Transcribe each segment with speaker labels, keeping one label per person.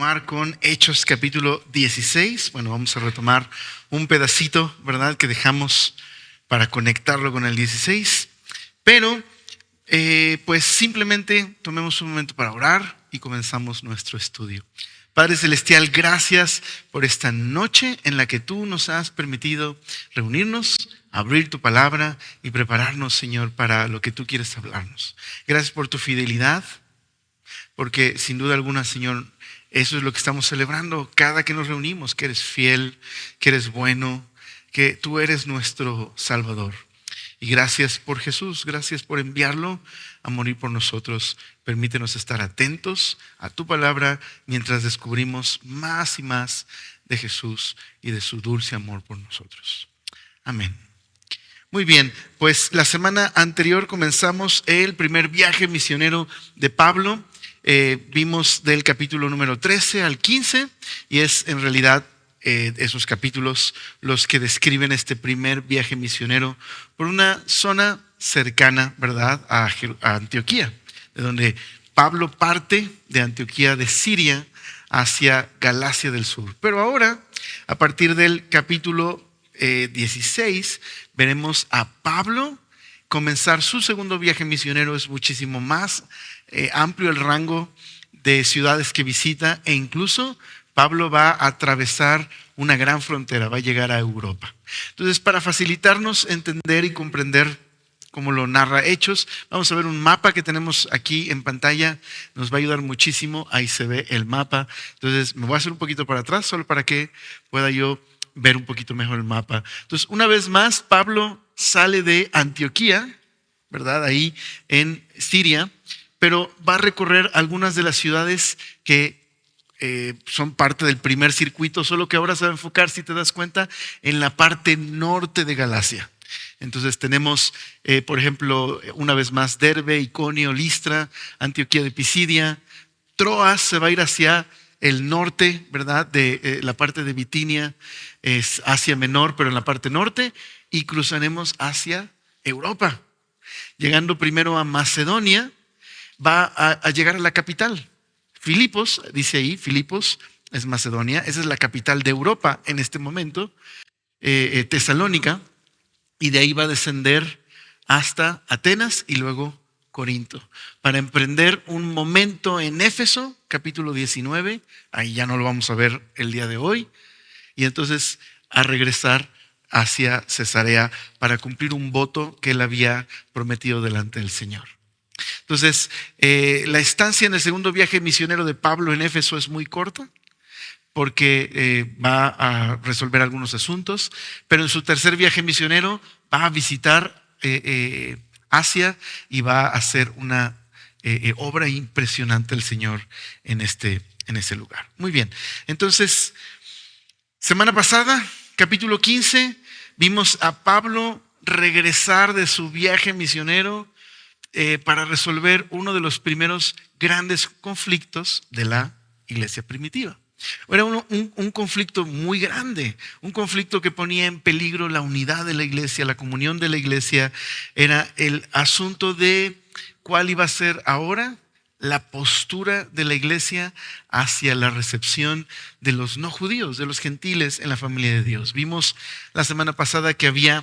Speaker 1: continuar con Hechos capítulo 16. Bueno, vamos a retomar un pedacito, ¿verdad?, que dejamos para conectarlo con el 16. Pero, pues simplemente tomemos un momento para orar y comenzamos nuestro estudio. Padre Celestial, gracias por esta noche en la que tú nos has permitido reunirnos, abrir tu palabra y prepararnos, Señor, para lo que tú quieres hablarnos. Gracias por tu fidelidad, porque sin duda alguna, Señor, eso es lo que estamos celebrando cada que nos reunimos, que eres fiel, que eres bueno, que tú eres nuestro Salvador. Y gracias por Jesús, gracias por enviarlo a morir por nosotros. Permítenos estar atentos a tu palabra mientras descubrimos más y más de Jesús y de su dulce amor por nosotros. Amén. Muy bien, pues la semana anterior comenzamos el primer viaje misionero de Pablo. Vimos del capítulo número 13 al 15 y es en realidad esos capítulos los que describen este primer viaje misionero por una zona cercana, ¿verdad?, a Antioquía, de donde Pablo parte de Antioquía de Siria hacia Galacia del Sur. Pero ahora, a partir del capítulo 16, veremos a Pablo comenzar su segundo viaje misionero. Es muchísimo más amplio el rango de ciudades que visita e incluso Pablo va a atravesar una gran frontera, va a llegar a Europa. Entonces, para facilitarnos entender y comprender cómo lo narra Hechos, vamos a ver un mapa que tenemos aquí en pantalla. Nos va a ayudar muchísimo. Ahí se ve el mapa. Entonces, me voy a hacer un poquito para atrás solo para que pueda yo ver un poquito mejor el mapa. Entonces, una vez más, Pablo sale de Antioquía, ¿verdad?, ahí en Siria, pero va a recorrer algunas de las ciudades que son parte del primer circuito, solo que ahora se va a enfocar, si te das cuenta, en la parte norte de Galacia. Entonces tenemos, por ejemplo, una vez más, Derbe, Iconio, Listra, Antioquía de Pisidia. Troas se va a ir hacia el norte, ¿verdad?, de la parte de Bitinia, es Asia Menor, pero en la parte norte, y cruzaremos hacia Europa. Llegando primero a Macedonia, va a llegar a la capital. Filipos, dice ahí, Filipos es Macedonia, esa es la capital de Europa en este momento, Tesalónica, y de ahí va a descender hasta Atenas y luego Corinto, para emprender un momento en Éfeso, capítulo 19, ahí ya no lo vamos a ver el día de hoy, y entonces a regresar hacia Cesarea para cumplir un voto que él había prometido delante del Señor. Entonces, la estancia en el segundo viaje misionero de Pablo en Éfeso es muy corta porque va a resolver algunos asuntos, pero en su tercer viaje misionero va a visitar Asia y va a hacer una obra impresionante el Señor en ese lugar. Muy bien, entonces, semana pasada, capítulo 15, vimos a Pablo regresar de su viaje misionero para resolver uno de los primeros grandes conflictos de la iglesia primitiva. Era un conflicto muy grande, un conflicto que ponía en peligro la unidad de la iglesia, la comunión de la iglesia. Era el asunto de cuál iba a ser ahora la postura de la iglesia hacia la recepción de los no judíos, de los gentiles en la familia de Dios. Vimos la semana pasada que había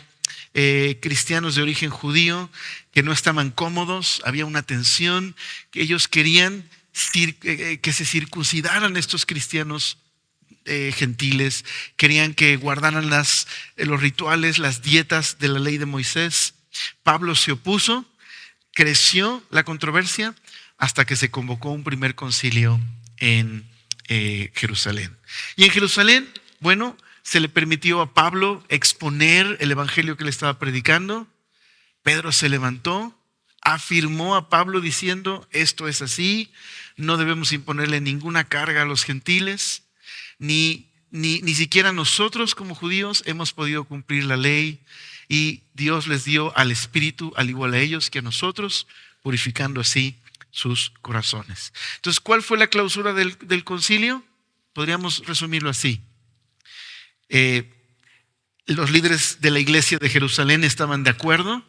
Speaker 1: cristianos de origen judío que no estaban cómodos, había una tensión, que ellos querían que se circuncidaran estos cristianos gentiles, querían que guardaran los rituales, las dietas de la ley de Moisés. Pablo se opuso, creció la controversia hasta que se convocó un primer concilio en Jerusalén. Y en Jerusalén, bueno, se le permitió a Pablo exponer el evangelio que le estaba predicando. Pedro se levantó, afirmó a Pablo diciendo: esto es así, no debemos imponerle ninguna carga a los gentiles, ni siquiera nosotros como judíos hemos podido cumplir la ley, y Dios les dio al Espíritu al igual a ellos que a nosotros, purificando así sus corazones. Entonces, ¿cuál fue la clausura del concilio? Podríamos resumirlo así. Los líderes de la iglesia de Jerusalén estaban de acuerdo,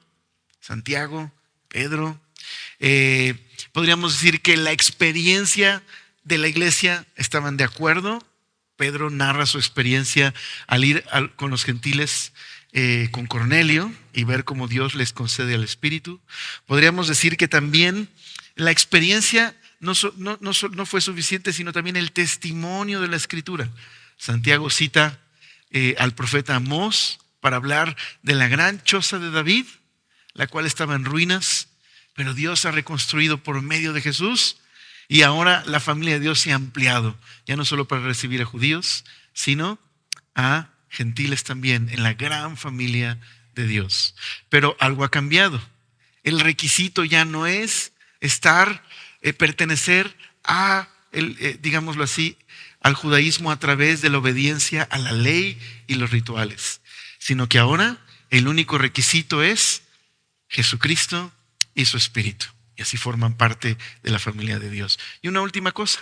Speaker 1: Santiago, Pedro. Podríamos decir que la experiencia de la iglesia estaban de acuerdo. Pedro narra su experiencia al ir con los gentiles, con Cornelio, y ver cómo Dios les concede el Espíritu. Podríamos decir que también la experiencia no fue suficiente, sino también el testimonio de la Escritura. Santiago cita al profeta Amós para hablar de la gran choza de David, la cual estaba en ruinas, pero Dios ha reconstruido por medio de Jesús, y ahora la familia de Dios se ha ampliado, ya no solo para recibir a judíos, sino a gentiles también, en la gran familia de Dios. Pero algo ha cambiado. El requisito ya no es pertenecer a, digámoslo así, al judaísmo a través de la obediencia a la ley y los rituales, sino que ahora el único requisito es Jesucristo y su Espíritu. Y así forman parte de la familia de Dios. Y una última cosa,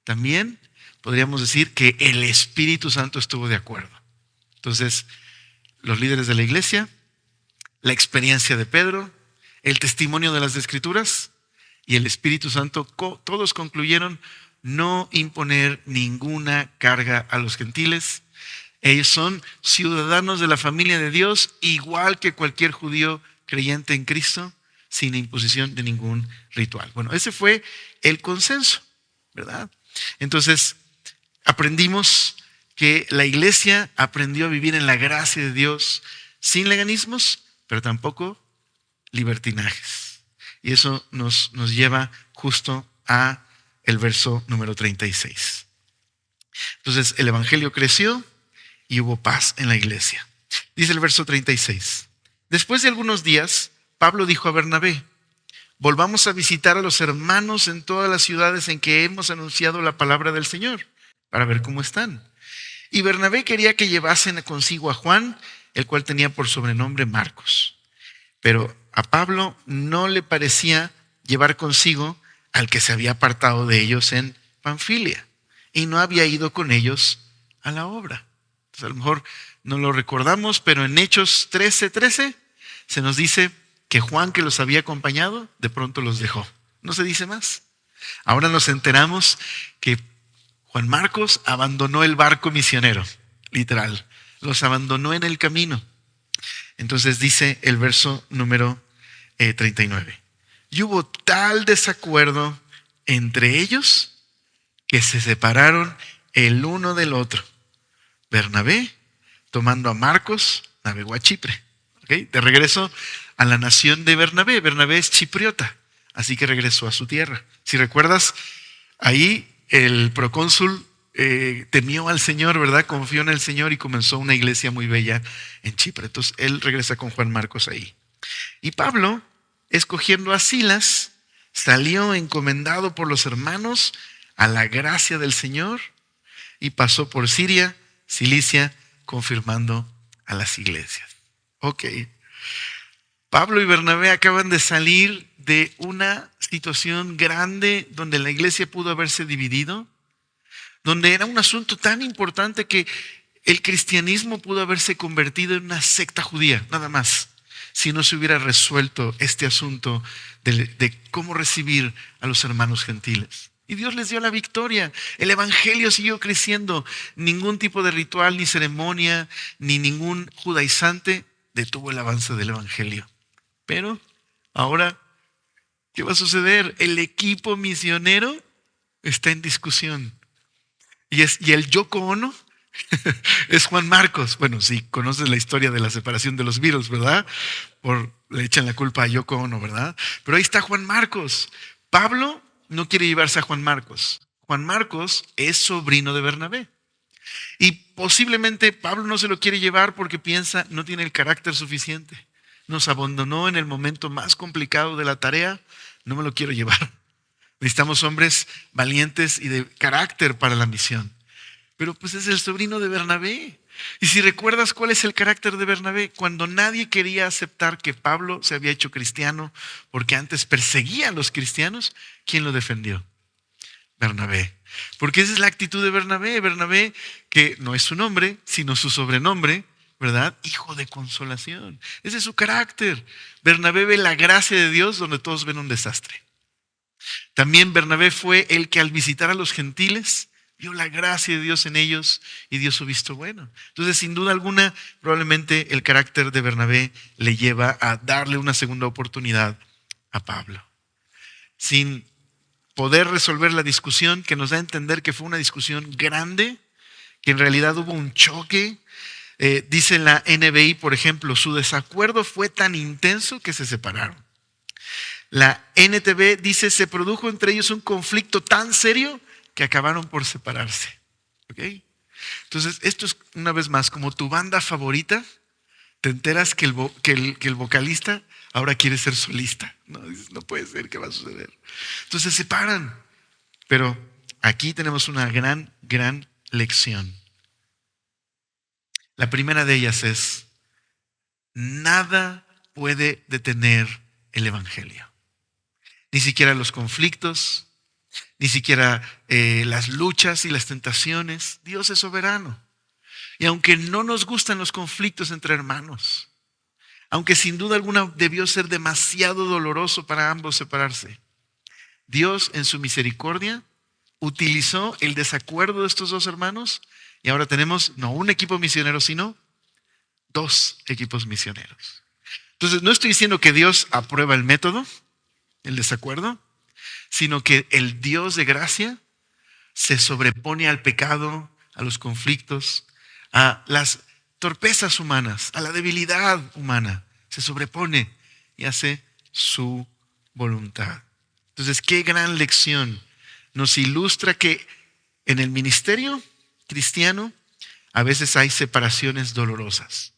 Speaker 1: también podríamos decir que el Espíritu Santo estuvo de acuerdo. Entonces, los líderes de la iglesia, la experiencia de Pedro, el testimonio de las Escrituras y el Espíritu Santo, todos concluyeron no imponer ninguna carga a los gentiles. Ellos son ciudadanos de la familia de Dios, igual que cualquier judío creyente en Cristo, sin imposición de ningún ritual. Bueno, ese fue el consenso, ¿verdad? Entonces, aprendimos que la iglesia aprendió a vivir en la gracia de Dios sin legalismos, pero tampoco libertinajes. Y eso nos lleva justo a el verso número 36. Entonces, el evangelio creció y hubo paz en la iglesia. Dice el verso 36. Después de algunos días, Pablo dijo a Bernabé: volvamos a visitar a los hermanos en todas las ciudades en que hemos anunciado la palabra del Señor, para ver cómo están. Y Bernabé quería que llevasen consigo a Juan, el cual tenía por sobrenombre Marcos. Pero a Pablo no le parecía llevar consigo al que se había apartado de ellos en Panfilia y no había ido con ellos a la obra. Entonces, a lo mejor no lo recordamos, pero en Hechos 13:13 se nos dice que Juan, que los había acompañado, de pronto los dejó. No se dice más. Ahora nos enteramos que Juan Marcos abandonó el barco misionero, literal. Los abandonó en el camino. Entonces dice el verso número 39. Y hubo tal desacuerdo entre ellos que se separaron el uno del otro. Bernabé, tomando a Marcos, navegó a Chipre. ¿Okay? De regreso a la nación de Bernabé. Bernabé es chipriota, así que regresó a su tierra. Si recuerdas, ahí el procónsul temió al Señor, ¿verdad? Confió en el Señor y comenzó una iglesia muy bella en Chipre. Entonces él regresa con Juan Marcos ahí. Y Pablo, escogiendo a Silas, salió encomendado por los hermanos a la gracia del Señor y pasó por Siria, Cilicia, confirmando a las iglesias. Ok. Pablo y Bernabé acaban de salir de una situación grande donde la iglesia pudo haberse dividido, donde era un asunto tan importante que el cristianismo pudo haberse convertido en una secta judía, nada más, si no se hubiera resuelto este asunto de cómo recibir a los hermanos gentiles. Y Dios les dio la victoria. El evangelio siguió creciendo. Ningún tipo de ritual, ni ceremonia, ni ningún judaizante detuvo el avance del evangelio. Pero ahora, ¿qué va a suceder? El equipo misionero está en discusión. Y el Yoko Ono es Juan Marcos. Bueno, sí, conoces la historia de la separación de los Beatles, ¿verdad? Le echan la culpa a Yoko Ono, ¿verdad? Pero ahí está Juan Marcos. Pablo no quiere llevarse a Juan Marcos. Juan Marcos es sobrino de Bernabé. Y posiblemente Pablo no se lo quiere llevar porque piensa no tiene el carácter suficiente. Nos abandonó en el momento más complicado de la tarea. No me lo quiero llevar. Necesitamos hombres valientes y de carácter para la misión. Pero pues es el sobrino de Bernabé. Y si recuerdas cuál es el carácter de Bernabé, cuando nadie quería aceptar que Pablo se había hecho cristiano porque antes perseguía a los cristianos, ¿quién lo defendió? Bernabé. Porque esa es la actitud de Bernabé. Bernabé, que no es su nombre, sino su sobrenombre, ¿verdad? Hijo de consolación. Ese es su carácter. Bernabé ve la gracia de Dios donde todos ven un desastre. También Bernabé fue el que al visitar a los gentiles vio la gracia de Dios en ellos y dio su visto bueno. Entonces, sin duda alguna, probablemente el carácter de Bernabé le lleva a darle una segunda oportunidad a Pablo. Sin poder resolver la discusión, que nos da a entender que fue una discusión grande, que en realidad hubo un choque. Dice la NBI, por ejemplo, su desacuerdo fue tan intenso que se separaron. La NTV dice, se produjo entre ellos un conflicto tan serio que acabaron por separarse. ¿Okay? Entonces, esto es una vez más como tu banda favorita, te enteras que el vocalista ahora quiere ser solista. No, dices, no puede ser, ¿qué va a suceder? Entonces se separan. Pero aquí tenemos una gran lección. La primera de ellas es, nada puede detener el evangelio. Ni siquiera los conflictos, ni siquiera las luchas y las tentaciones. Dios es soberano. Y aunque no nos gustan los conflictos entre hermanos, aunque sin duda alguna debió ser demasiado doloroso para ambos separarse, Dios en su misericordia utilizó el desacuerdo de estos dos hermanos y ahora tenemos no un equipo misionero, sino dos equipos misioneros. Entonces, no estoy diciendo que Dios aprueba el método, el desacuerdo, sino que el Dios de gracia se sobrepone al pecado, a los conflictos, a las torpezas humanas, a la debilidad humana. Se sobrepone y hace su voluntad. Entonces, qué gran lección. Nos ilustra que en el ministerio cristiano a veces hay separaciones dolorosas,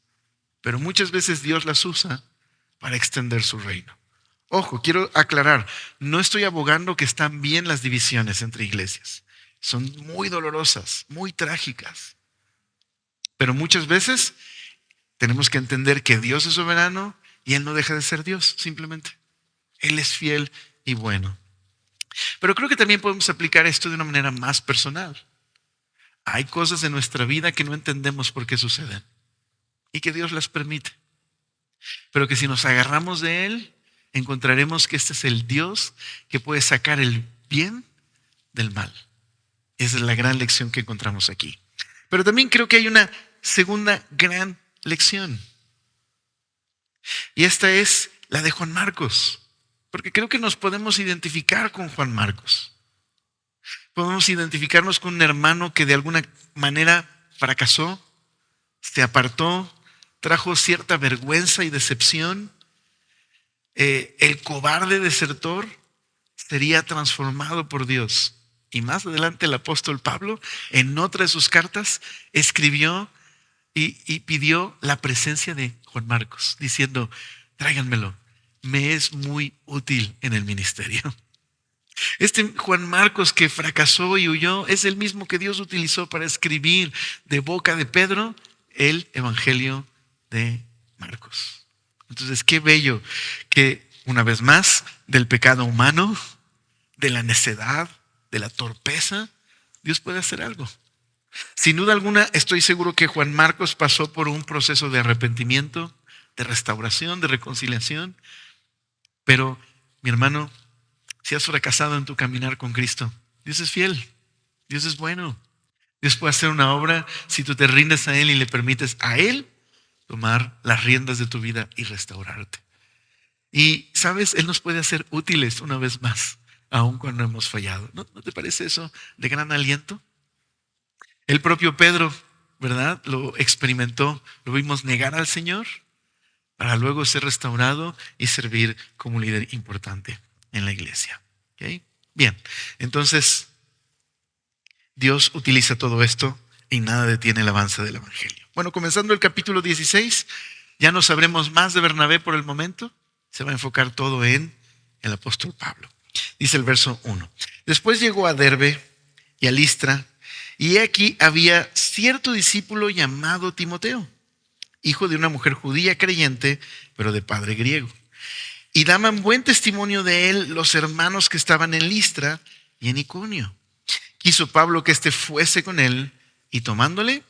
Speaker 1: pero muchas veces Dios las usa para extender su reino. Ojo, quiero aclarar, no estoy abogando que están bien las divisiones entre iglesias. Son muy dolorosas, muy trágicas. Pero muchas veces tenemos que entender que Dios es soberano y Él no deja de ser Dios, simplemente. Él es fiel y bueno. Pero creo que también podemos aplicar esto de una manera más personal. Hay cosas en nuestra vida que no entendemos por qué suceden y que Dios las permite. Pero que si nos agarramos de Él, encontraremos que este es el Dios que puede sacar el bien del mal. Esa es la gran lección que encontramos aquí. Pero también creo que hay una segunda gran lección. Y esta es la de Juan Marcos. Porque creo que nos podemos identificar con Juan Marcos. Podemos identificarnos con un hermano que de alguna manera fracasó, se apartó, trajo cierta vergüenza y decepción. El cobarde desertor sería transformado por Dios. Y más adelante el apóstol Pablo, en otra de sus cartas, escribió y pidió la presencia de Juan Marcos, diciendo, tráiganmelo, me es muy útil en el ministerio. Este Juan Marcos que fracasó y huyó es el mismo que Dios utilizó para escribir de boca de Pedro el Evangelio de Marcos. Entonces, qué bello que una vez más del pecado humano, de la necedad, de la torpeza, Dios puede hacer algo. Sin duda alguna, estoy seguro que Juan Marcos pasó por un proceso de arrepentimiento, de restauración, de reconciliación. Pero, mi hermano, si has fracasado en tu caminar con Cristo, Dios es fiel, Dios es bueno. Dios puede hacer una obra si tú te rindes a Él y le permites a Él tomar las riendas de tu vida y restaurarte. Y, ¿sabes? Él nos puede hacer útiles una vez más, aun cuando hemos fallado. ¿No te parece eso de gran aliento? El propio Pedro, ¿verdad? Lo experimentó, lo vimos negar al Señor para luego ser restaurado y servir como líder importante en la iglesia. ¿Okay? Bien, entonces Dios utiliza todo esto y nada detiene el avance del Evangelio. Bueno, comenzando el capítulo 16, ya no sabremos más de Bernabé por el momento. Se va a enfocar todo en el apóstol Pablo. Dice el verso 1. Después llegó a Derbe y a Listra, y aquí había cierto discípulo llamado Timoteo, hijo de una mujer judía creyente, pero de padre griego. Y daban buen testimonio de él los hermanos que estaban en Listra y en Iconio. Quiso Pablo que éste fuese con él, y tomándole,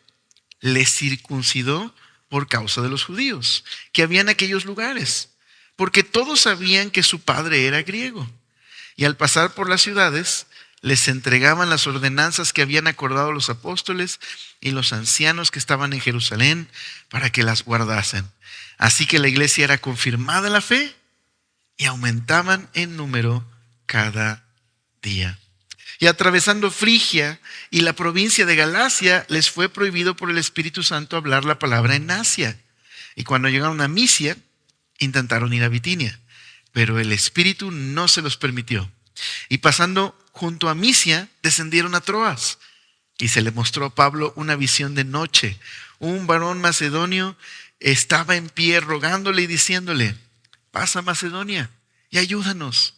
Speaker 1: le circuncidó por causa de los judíos que había en aquellos lugares, porque todos sabían que su padre era griego. Y al pasar por las ciudades, les entregaban las ordenanzas que habían acordado los apóstoles y los ancianos que estaban en Jerusalén para que las guardasen. Así que la iglesia era confirmada en la fe y aumentaban en número cada día. Y atravesando Frigia y la provincia de Galacia, les fue prohibido por el Espíritu Santo hablar la palabra en Asia. Y cuando llegaron a Misia, intentaron ir a Bitinia, pero el Espíritu no se los permitió. Y pasando junto a Misia, descendieron a Troas. Y se le mostró a Pablo una visión de noche. Un varón macedonio estaba en pie rogándole y diciéndole: pasa a Macedonia y ayúdanos.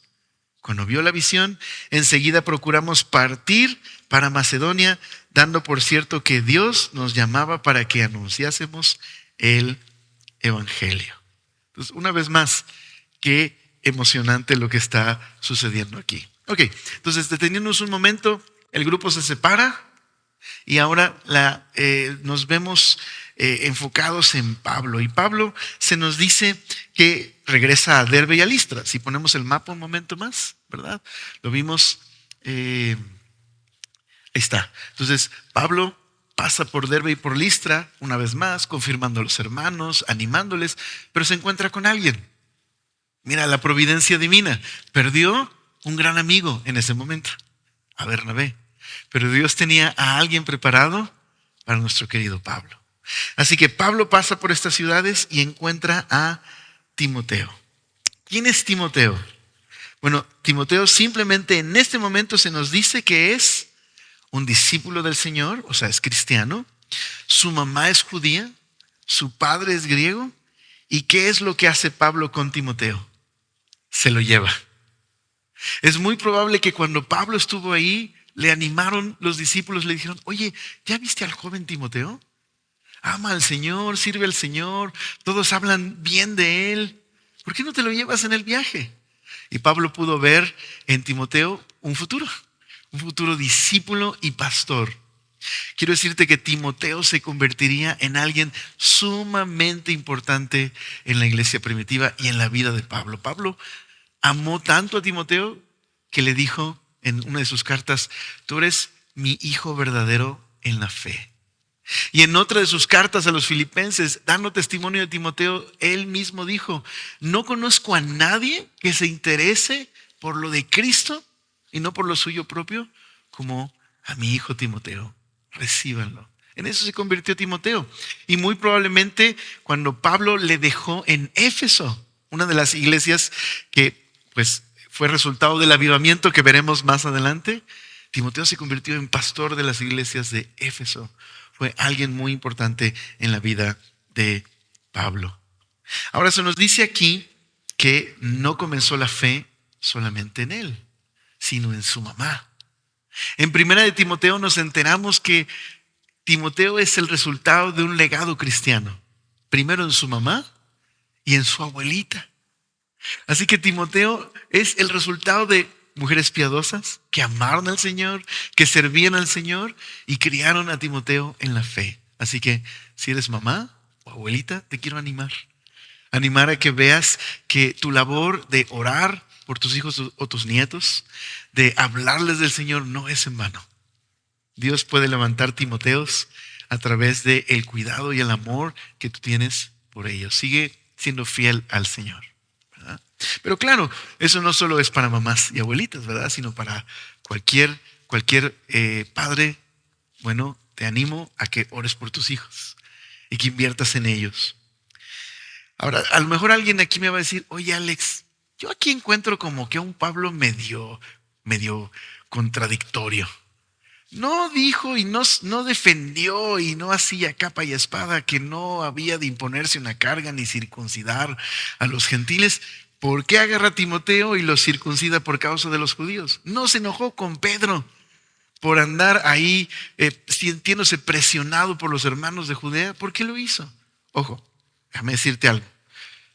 Speaker 1: Cuando vio la visión, enseguida procuramos partir para Macedonia, dando por cierto que Dios nos llamaba para que anunciásemos el Evangelio. Entonces, una vez más, qué emocionante lo que está sucediendo aquí. Ok, entonces deteniéndonos un momento, el grupo se separa y ahora nos vemos enfocados en Pablo. Y Pablo se nos dice que regresa a Derbe y a Listra. Si ponemos el mapa un momento más, ¿verdad? Lo vimos, ahí está. Entonces, Pablo pasa por Derbe y por Listra una vez más, confirmando a los hermanos, animándoles, pero se encuentra con alguien. Mira, la providencia divina. Perdió un gran amigo en ese momento, a Bernabé. Pero Dios tenía a alguien preparado para nuestro querido Pablo. Así que Pablo pasa por estas ciudades y encuentra a Timoteo. ¿Quién es Timoteo? Bueno, Timoteo simplemente en este momento se nos dice que es un discípulo del Señor, o sea, es cristiano. Su mamá es judía, su padre es griego. ¿Y qué es lo que hace Pablo con Timoteo? Se lo lleva. Es muy probable que cuando Pablo estuvo ahí, le animaron los discípulos, le dijeron: oye, ¿ya viste al joven Timoteo? Ama al Señor, sirve al Señor, todos hablan bien de él. ¿Por qué no te lo llevas en el viaje? Y Pablo pudo ver en Timoteo un futuro discípulo y pastor. Quiero decirte que Timoteo se convertiría en alguien sumamente importante en la iglesia primitiva y en la vida de Pablo. Pablo amó tanto a Timoteo que le dijo en una de sus cartas: tú eres mi hijo verdadero en la fe. Y en otra de sus cartas a los filipenses, dando testimonio de Timoteo, él mismo dijo: no conozco a nadie que se interese por lo de Cristo y no por lo suyo propio, como a mi hijo Timoteo. Recíbanlo. En eso se convirtió Timoteo. Y muy probablemente cuando Pablo le dejó en Éfeso, una de las iglesias que pues fue resultado del avivamiento que veremos más adelante, Timoteo se convirtió en pastor de las iglesias de Éfeso. Fue alguien muy importante en la vida de Pablo. Ahora se nos dice aquí que no comenzó la fe solamente en él, sino en su mamá. En primera de Timoteo nos enteramos que Timoteo es el resultado de un legado cristiano. Primero en su mamá y en su abuelita. Así que Timoteo es el resultado de mujeres piadosas que amaron al Señor, que servían al Señor y criaron a Timoteo en la fe. Así que si eres mamá o abuelita, te quiero animar. Animar a que veas que tu labor de orar por tus hijos o tus nietos, de hablarles del Señor, no es en vano. Dios puede levantar Timoteos a través del cuidado y el amor que tú tienes por ellos. Sigue siendo fiel al Señor, ¿verdad? Pero claro, eso no solo es para mamás y abuelitas, ¿verdad? Sino para cualquier padre. Bueno, te animo a que ores por tus hijos y que inviertas en ellos. Ahora, a lo mejor alguien aquí me va a decir: oye, Alex, yo aquí encuentro como que a un Pablo medio contradictorio. No dijo y no defendió y no hacía capa y espada que no había de imponerse una carga ni circuncidar a los gentiles. ¿Por qué agarra a Timoteo y lo circuncida por causa de los judíos? No se enojó con Pedro por andar ahí sintiéndose presionado por los hermanos de Judea. ¿Por qué lo hizo? Ojo, déjame decirte algo.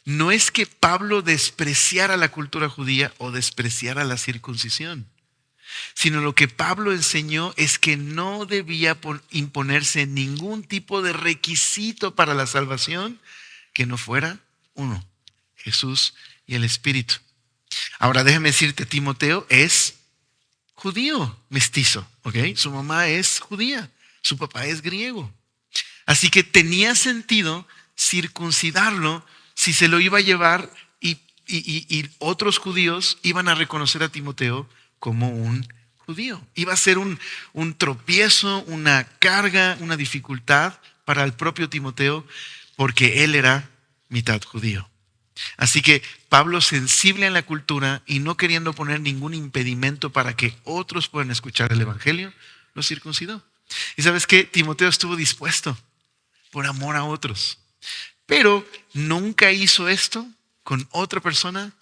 Speaker 1: No es que Pablo despreciara la cultura judía o despreciara la circuncisión, sino lo que Pablo enseñó es que no debía imponerse ningún tipo de requisito para la salvación que no fuera uno: Jesús y el Espíritu. Ahora déjame decirte, Timoteo es judío mestizo, ¿ok? Su mamá es judía, su papá es griego. Así que tenía sentido circuncidarlo si se lo iba a llevar y otros judíos iban a reconocer a Timoteo como un judío. Iba a ser un tropiezo, una carga, una dificultad para el propio Timoteo porque él era mitad judío. Así que Pablo, sensible a la cultura y no queriendo poner ningún impedimento para que otros puedan escuchar el evangelio, lo circuncidó. Y sabes qué, Timoteo estuvo dispuesto por amor a otros, pero nunca hizo esto con otra persona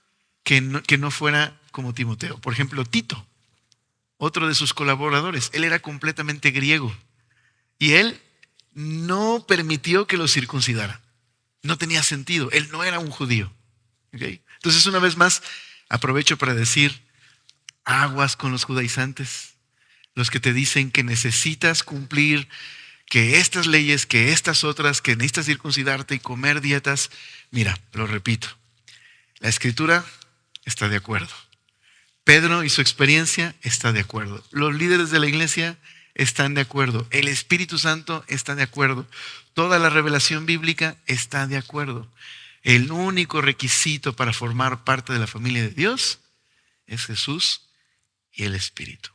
Speaker 1: que no fuera como Timoteo. Por ejemplo, Tito, otro de sus colaboradores, él era completamente griego y él no permitió que lo circuncidara. No tenía sentido, él no era un judío. ¿Okay? Entonces, una vez más, aprovecho para decir, aguas con los judaizantes, los que te dicen que necesitas cumplir que estas leyes, que estas otras, que necesitas circuncidarte y comer dietas. Mira, lo repito, la Escritura está de acuerdo. Pedro y su experiencia está de acuerdo. Los líderes de la iglesia están de acuerdo. El Espíritu Santo está de acuerdo. Toda la revelación bíblica está de acuerdo. El único requisito para formar parte de la familia de Dios es Jesús y el Espíritu.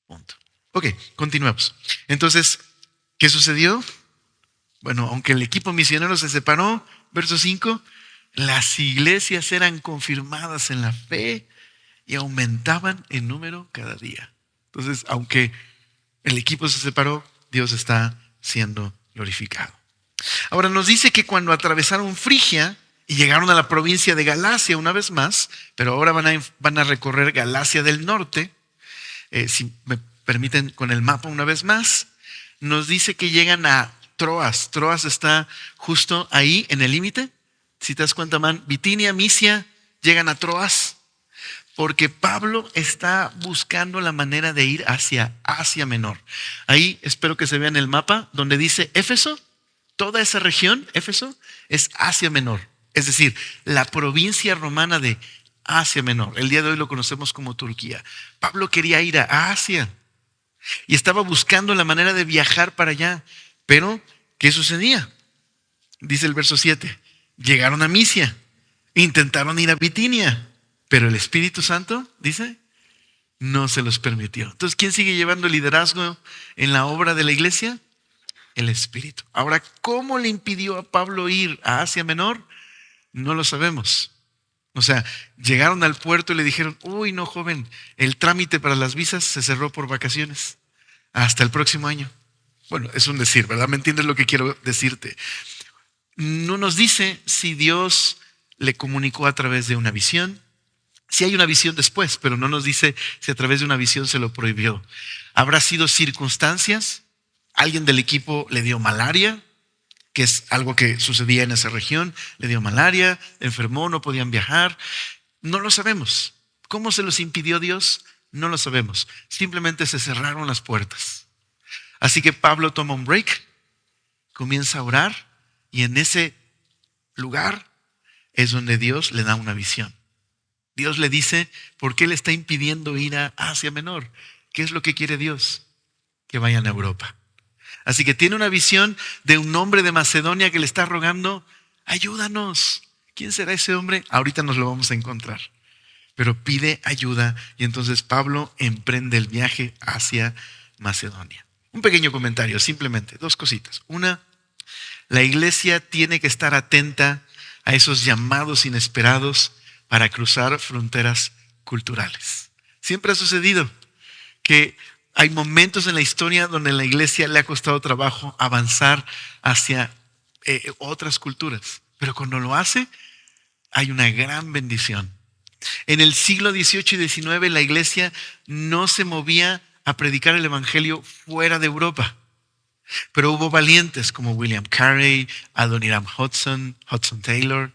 Speaker 1: Punto. Ok, continuamos. Entonces, ¿qué sucedió? Bueno, aunque el equipo misionero se separó, verso 5, las iglesias eran confirmadas en la fe y aumentaban en número cada día. Entonces, aunque el equipo se separó, Dios está siendo glorificado. Ahora nos dice que cuando atravesaron Frigia y llegaron a la provincia de Galacia una vez más, pero ahora van a recorrer Galacia del norte, si me permiten con el mapa una vez más, nos dice que llegan a Troas. Troas está justo ahí en el límite. Si te das cuenta, man, Bitinia, Misia, llegan a Troas porque Pablo está buscando la manera de ir hacia Asia Menor. Ahí espero que se vea en el mapa donde dice Éfeso. Toda esa región, Éfeso, es Asia Menor. Es decir, la provincia romana de Asia Menor. El día de hoy lo conocemos como Turquía. Pablo quería ir a Asia y estaba buscando la manera de viajar para allá. Pero, ¿qué sucedía? Dice el verso 7. Llegaron a Misia, intentaron ir a Bitinia, pero el Espíritu Santo, dice, no se los permitió. Entonces, ¿quién sigue llevando el liderazgo en la obra de la iglesia? El Espíritu. Ahora, ¿cómo le impidió a Pablo ir a Asia Menor? No lo sabemos. O sea, llegaron al puerto y le dijeron, uy, no, joven, el trámite para las visas se cerró por vacaciones hasta el próximo año. Bueno, es un decir, ¿verdad? ¿Me entiendes lo que quiero decirte? No nos dice si Dios le comunicó a través de una visión. Sí hay una visión después, pero no nos dice si a través de una visión se lo prohibió. ¿Habrá sido circunstancias? ¿Alguien del equipo le dio malaria? Que es algo que sucedía en esa región. Le dio malaria, enfermó, no podían viajar. No lo sabemos. ¿Cómo se los impidió Dios? No lo sabemos. Simplemente se cerraron las puertas. Así que Pablo toma un break, comienza a orar y en ese lugar es donde Dios le da una visión. Dios le dice por qué le está impidiendo ir a Asia Menor. ¿Qué es lo que quiere Dios? Que vayan a Europa. Así que tiene una visión de un hombre de Macedonia que le está rogando, ayúdanos. ¿Quién será ese hombre? Ahorita nos lo vamos a encontrar. Pero pide ayuda y entonces Pablo emprende el viaje hacia Macedonia. Un pequeño comentario, simplemente, dos cositas. Una, la iglesia tiene que estar atenta a esos llamados inesperados para cruzar fronteras culturales. Siempre ha sucedido que hay momentos en la historia donde a la iglesia le ha costado trabajo avanzar hacia otras culturas. Pero cuando lo hace, hay una gran bendición. En el siglo XVIII y XIX la iglesia no se movía a predicar el evangelio fuera de Europa. Pero hubo valientes como William Carey, Adoniram Hudson Taylor,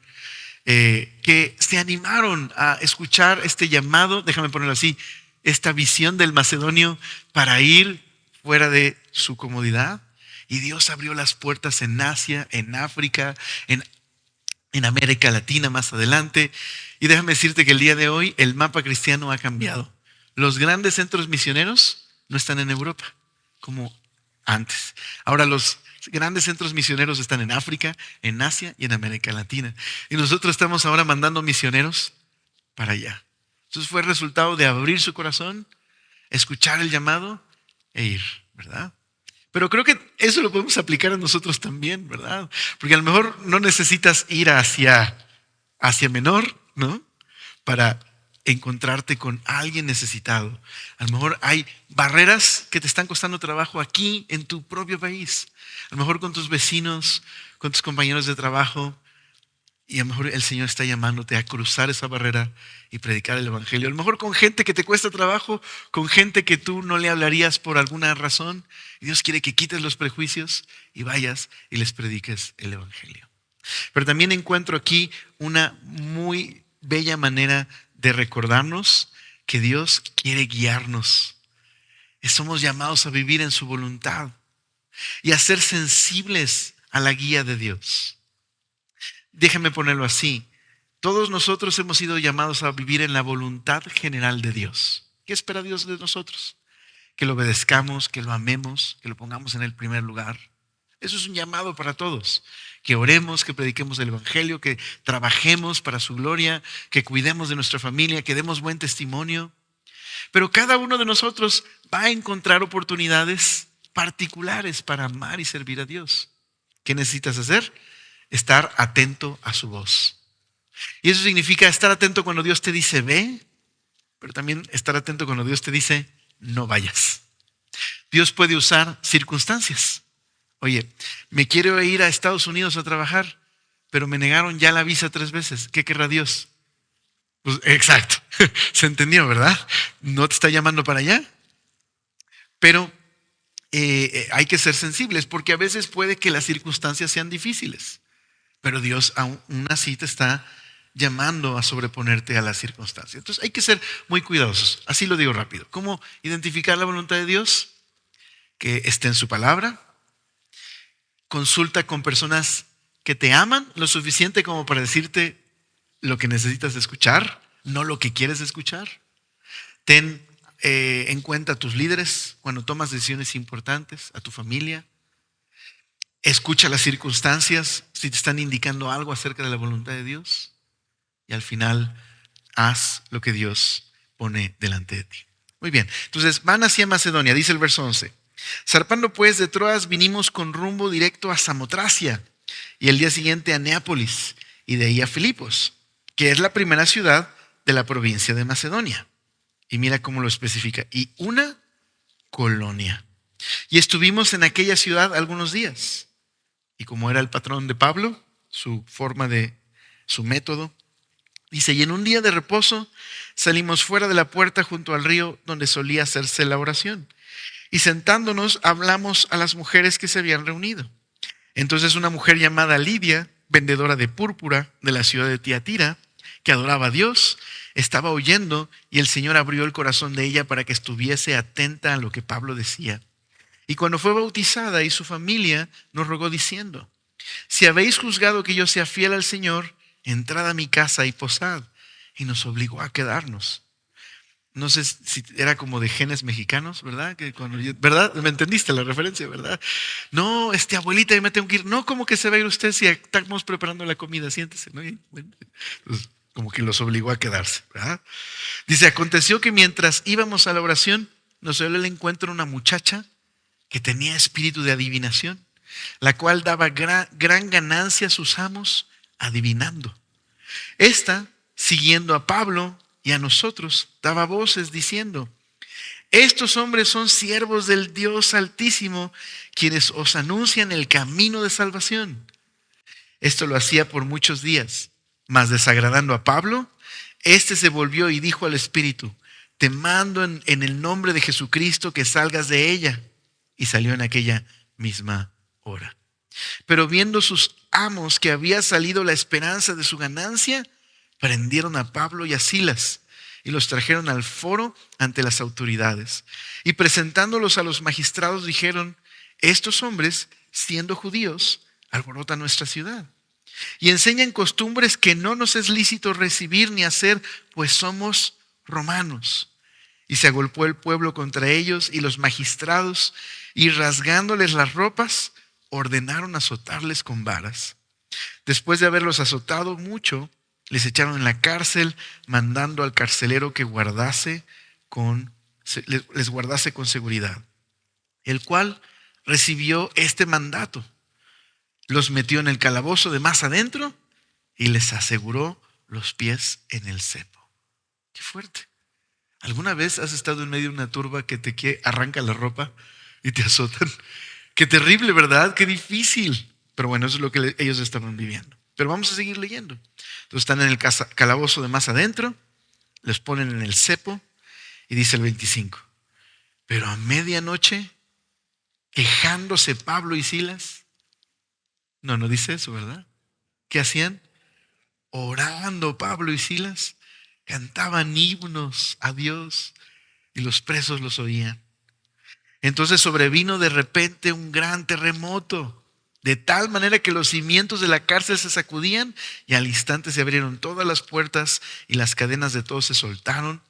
Speaker 1: que se animaron a escuchar este llamado, déjame ponerlo así, esta visión del macedonio para ir fuera de su comodidad. Y Dios abrió las puertas en Asia, en África, en América Latina más adelante. Y déjame decirte que el día de hoy el mapa cristiano ha cambiado. Los grandes centros misioneros no están en Europa como antes. Ahora los grandes centros misioneros están en África, en Asia y en América Latina. Y nosotros estamos ahora mandando misioneros para allá. Entonces fue el resultado de abrir su corazón, escuchar el llamado e ir, ¿verdad? Pero creo que eso lo podemos aplicar a nosotros también, ¿verdad? Porque a lo mejor no necesitas ir hacia Asia Menor, ¿no? Para encontrarte con alguien necesitado. A lo mejor hay barreras que te están costando trabajo aquí en tu propio país. A lo mejor con tus vecinos, con tus compañeros de trabajo. Y a lo mejor el Señor está llamándote a cruzar esa barrera y predicar el Evangelio. A lo mejor con gente que te cuesta trabajo, con gente que tú no le hablarías por alguna razón. Y Dios quiere que quites los prejuicios y vayas y les prediques el Evangelio. Pero también encuentro aquí una muy bella manera de recordarnos que Dios quiere guiarnos. Somos llamados a vivir en su voluntad y a ser sensibles a la guía de Dios. Déjame ponerlo así. Todos nosotros hemos sido llamados a vivir en la voluntad general de Dios. ¿Qué espera Dios de nosotros? Que lo obedezcamos, que lo amemos, que lo pongamos en el primer lugar. Eso es un llamado para todos. Que oremos, que prediquemos el Evangelio, que trabajemos para su gloria, que cuidemos de nuestra familia, que demos buen testimonio. Pero cada uno de nosotros va a encontrar oportunidades particulares para amar y servir a Dios. ¿Qué necesitas hacer? Estar atento a su voz. Y eso significa estar atento cuando Dios te dice ve, pero también estar atento cuando Dios te dice no vayas. Dios puede usar circunstancias. Oye, me quiero ir a Estados Unidos a trabajar, pero me negaron ya la visa 3 veces. ¿Qué querrá Dios? Pues, exacto, se entendió, ¿verdad? No te está llamando para allá. Pero hay que ser sensibles porque a veces puede que las circunstancias sean difíciles. Pero Dios aún así te está llamando a sobreponerte a las circunstancias. Entonces hay que ser muy cuidadosos. Así lo digo rápido. ¿Cómo identificar la voluntad de Dios? Que esté en su palabra. Consulta con personas que te aman lo suficiente como para decirte lo que necesitas escuchar, no lo que quieres escuchar. Ten en cuenta a tus líderes cuando tomas decisiones importantes, a tu familia. Escucha las circunstancias si te están indicando algo acerca de la voluntad de Dios. Y al final, haz lo que Dios pone delante de ti. Muy bien, entonces van hacia Macedonia, dice el verso 11. Zarpando pues de Troas vinimos con rumbo directo a Samotracia y el día siguiente a Neápolis y de ahí a Filipos, que es la primera ciudad de la provincia de Macedonia. Y mira cómo lo especifica. Y una colonia. Y estuvimos en aquella ciudad algunos días. Y como era el patrón de Pablo, su método, dice, y en un día de reposo salimos fuera de la puerta junto al río donde solía hacerse la oración. Y sentándonos hablamos a las mujeres que se habían reunido. Entonces una mujer llamada Lidia, vendedora de púrpura de la ciudad de Tiatira, que adoraba a Dios, estaba oyendo y el Señor abrió el corazón de ella para que estuviese atenta a lo que Pablo decía. Y cuando fue bautizada y su familia nos rogó diciendo, si habéis juzgado que yo sea fiel al Señor, entrad a mi casa y posad. Y nos obligó a quedarnos. No sé si era como de genes mexicanos, ¿verdad? ¿Verdad? ¿Me entendiste la referencia, verdad? No, abuelita, yo me tengo que ir. No, ¿cómo que se va a ir usted si estamos preparando la comida? Siéntese, ¿no? Pues, como que los obligó a quedarse, ¿verdad? Dice, aconteció que mientras íbamos a la oración, nos salió al encuentro una muchacha que tenía espíritu de adivinación, la cual daba gran ganancia a sus amos adivinando. Esta, siguiendo a Pablo y a nosotros, daba voces diciendo, estos hombres son siervos del Dios Altísimo, quienes os anuncian el camino de salvación. Esto lo hacía por muchos días, mas desagradando a Pablo, este se volvió y dijo al espíritu, te mando en el nombre de Jesucristo que salgas de ella. Y salió en aquella misma hora. Pero viendo sus amos que había salido la esperanza de su ganancia, prendieron a Pablo y a Silas y los trajeron al foro ante las autoridades. Y presentándolos a los magistrados dijeron, estos hombres, siendo judíos, alborotan nuestra ciudad y enseñan costumbres que no nos es lícito recibir ni hacer, pues somos romanos. Y se agolpó el pueblo contra ellos y los magistrados, y rasgándoles las ropas, ordenaron azotarles con varas. Después de haberlos azotado mucho, les echaron en la cárcel, mandando al carcelero que les guardase con seguridad, el cual recibió este mandato. Los metió en el calabozo de más adentro y les aseguró los pies en el cepo. ¡Qué fuerte! ¿Alguna vez has estado en medio de una turba que te arranca la ropa y te azotan? ¡Qué terrible!, ¿verdad? ¡Qué difícil! Pero bueno, eso es lo que ellos estaban viviendo. Pero vamos a seguir leyendo. Entonces están en el calabozo de más adentro, les ponen en el cepo y dice el 25. Pero a medianoche, quejándose Pablo y Silas. No dice eso, ¿verdad? ¿Qué hacían? Orando Pablo y Silas, cantaban himnos a Dios y los presos los oían. Entonces sobrevino de repente un gran terremoto, de tal manera que los cimientos de la cárcel se sacudían y al instante se abrieron todas las puertas y las cadenas de todos se soltaron.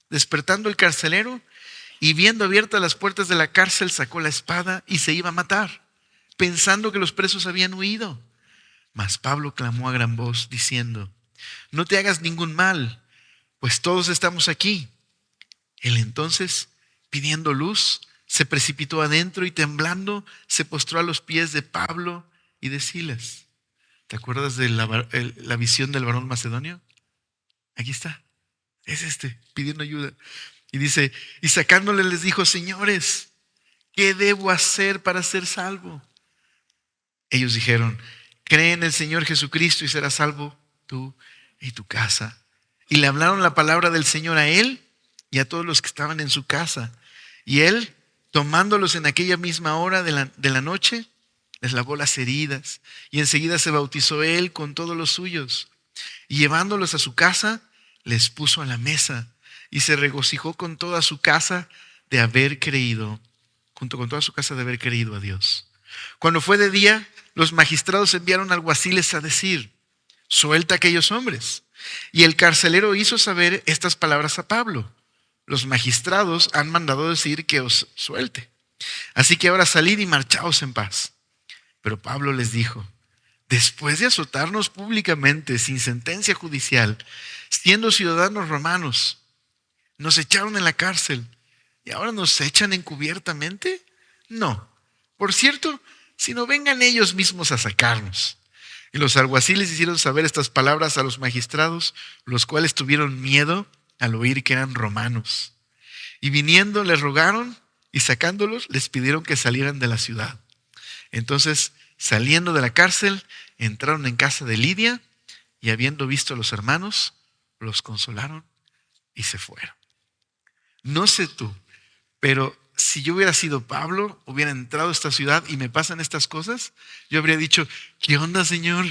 Speaker 1: Despertando el carcelero y viendo abiertas las puertas de la cárcel, sacó la espada y se iba a matar, pensando que los presos habían huido. Mas Pablo clamó a gran voz diciendo: no te hagas ningún mal, pues todos estamos aquí. Él entonces, pidiendo luz, se precipitó adentro y temblando se postró a los pies de Pablo y de Silas. ¿Te acuerdas de la visión del varón macedonio? Aquí está, es pidiendo ayuda. Y dice, y sacándole les dijo: señores, ¿qué debo hacer para ser salvo? Ellos dijeron: cree en el Señor Jesucristo y serás salvo tú y tu casa. Y le hablaron la palabra del Señor a él y a todos los que estaban en su casa. Y él, tomándolos en aquella misma hora de la noche, les lavó las heridas. Y enseguida se bautizó él con todos los suyos. Y llevándolos a su casa, les puso a la mesa. Y se regocijó con toda su casa de haber creído, junto con toda su casa de haber creído a Dios. Cuando fue de día, los magistrados enviaron alguaciles a decir: suelta a aquellos hombres. Y el carcelero hizo saber estas palabras a Pablo: los magistrados han mandado decir que os suelte. Así que ahora salid y marchaos en paz. Pero Pablo les dijo: después de azotarnos públicamente sin sentencia judicial, siendo ciudadanos romanos, nos echaron en la cárcel y ahora nos echan encubiertamente. No, por cierto, sino vengan ellos mismos a sacarnos. Y los alguaciles hicieron saber estas palabras a los magistrados, los cuales tuvieron miedo al oír que eran romanos. Y viniendo les rogaron, y sacándolos les pidieron que salieran de la ciudad. Entonces, saliendo de la cárcel, entraron en casa de Lidia, y habiendo visto a los hermanos, los consolaron y se fueron. No sé tú, pero si yo hubiera sido Pablo, hubiera entrado a esta ciudad y me pasan estas cosas, yo habría dicho: ¿qué onda, Señor?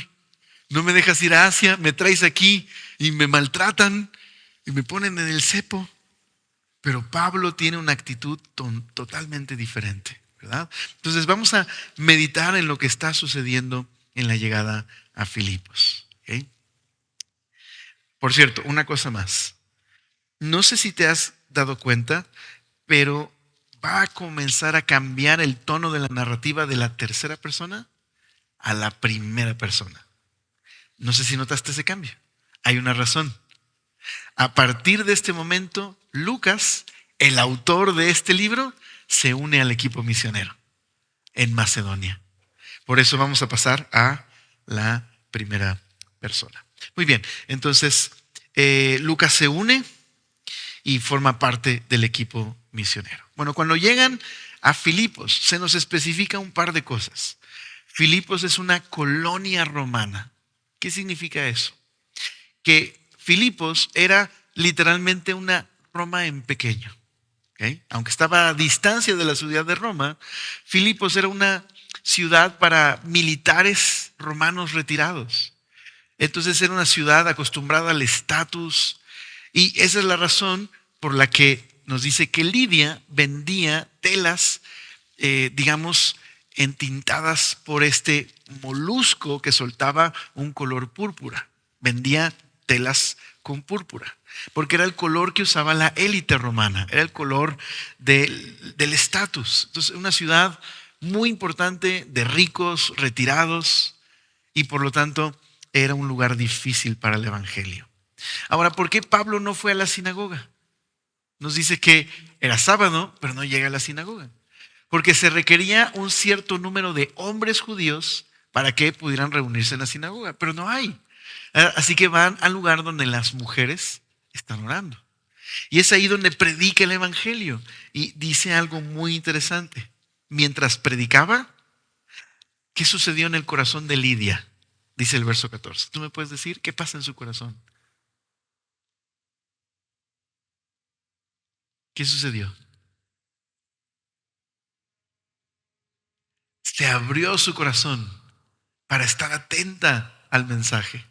Speaker 1: No me dejas ir a Asia, me traes aquí y me maltratan y me ponen en el cepo. Pero Pablo tiene una actitud totalmente diferente, ¿verdad? Entonces vamos a meditar en lo que está sucediendo en la llegada a Filipos. ¿Okay? Por cierto, una cosa más. No sé si te has dado cuenta, pero va a comenzar a cambiar el tono de la narrativa de la tercera persona a la primera persona. No sé si notaste ese cambio. Hay una razón. A partir de este momento, Lucas, el autor de este libro, se une al equipo misionero en Macedonia. Por eso vamos a pasar a la primera persona. Muy bien, entonces Lucas se une y forma parte del equipo misionero. Bueno, cuando llegan a Filipos, se nos especifica un par de cosas. Filipos es una colonia romana. ¿Qué significa eso? Que Filipos era literalmente una Roma en pequeño. ¿Okay? Aunque estaba a distancia de la ciudad de Roma, Filipos era una ciudad para militares romanos retirados. Entonces era una ciudad acostumbrada al estatus, y esa es la razón por la que nos dice que Lidia vendía telas, digamos, entintadas por este molusco que soltaba un color púrpura. Vendía telas con púrpura, porque era el color que usaba la élite romana, era el color del estatus. Entonces, una ciudad muy importante de ricos, retirados, y por lo tanto era un lugar difícil para el evangelio. Ahora, ¿por qué Pablo no fue a la sinagoga? Nos dice que era sábado, pero no llega a la sinagoga, porque se requería un cierto número de hombres judíos para que pudieran reunirse en la sinagoga, pero no hay. Así que van al lugar donde las mujeres están orando. Y es ahí donde predica el evangelio. Y dice algo muy interesante. Mientras predicaba, ¿qué sucedió en el corazón de Lidia? Dice el verso 14. ¿Tú me puedes decir qué pasa en su corazón? ¿Qué sucedió? Se abrió su corazón para estar atenta al mensaje.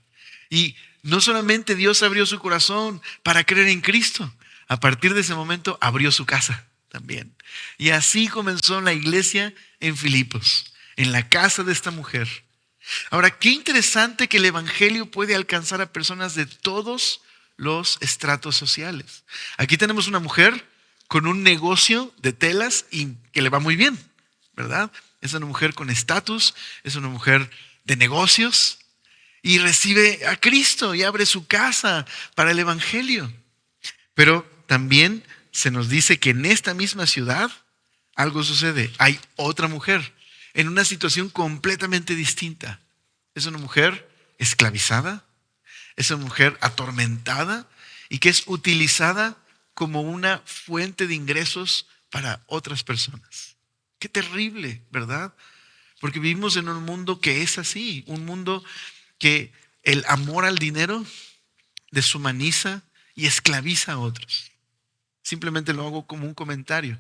Speaker 1: Y no solamente Dios abrió su corazón para creer en Cristo, a partir de ese momento abrió su casa también. Y así comenzó la iglesia en Filipos, en la casa de esta mujer. Ahora, qué interesante que el evangelio puede alcanzar a personas de todos los estratos sociales. Aquí tenemos una mujer con un negocio de telas y que le va muy bien, ¿verdad? Es una mujer con estatus, es una mujer de negocios y recibe a Cristo y abre su casa para el evangelio. Pero también se nos dice que en esta misma ciudad algo sucede. Hay otra mujer en una situación completamente distinta. Es una mujer esclavizada, es una mujer atormentada y que es utilizada como una fuente de ingresos para otras personas. Qué terrible, ¿verdad? Porque vivimos en un mundo que es así, un mundo que el amor al dinero deshumaniza y esclaviza a otros. Simplemente lo hago como un comentario.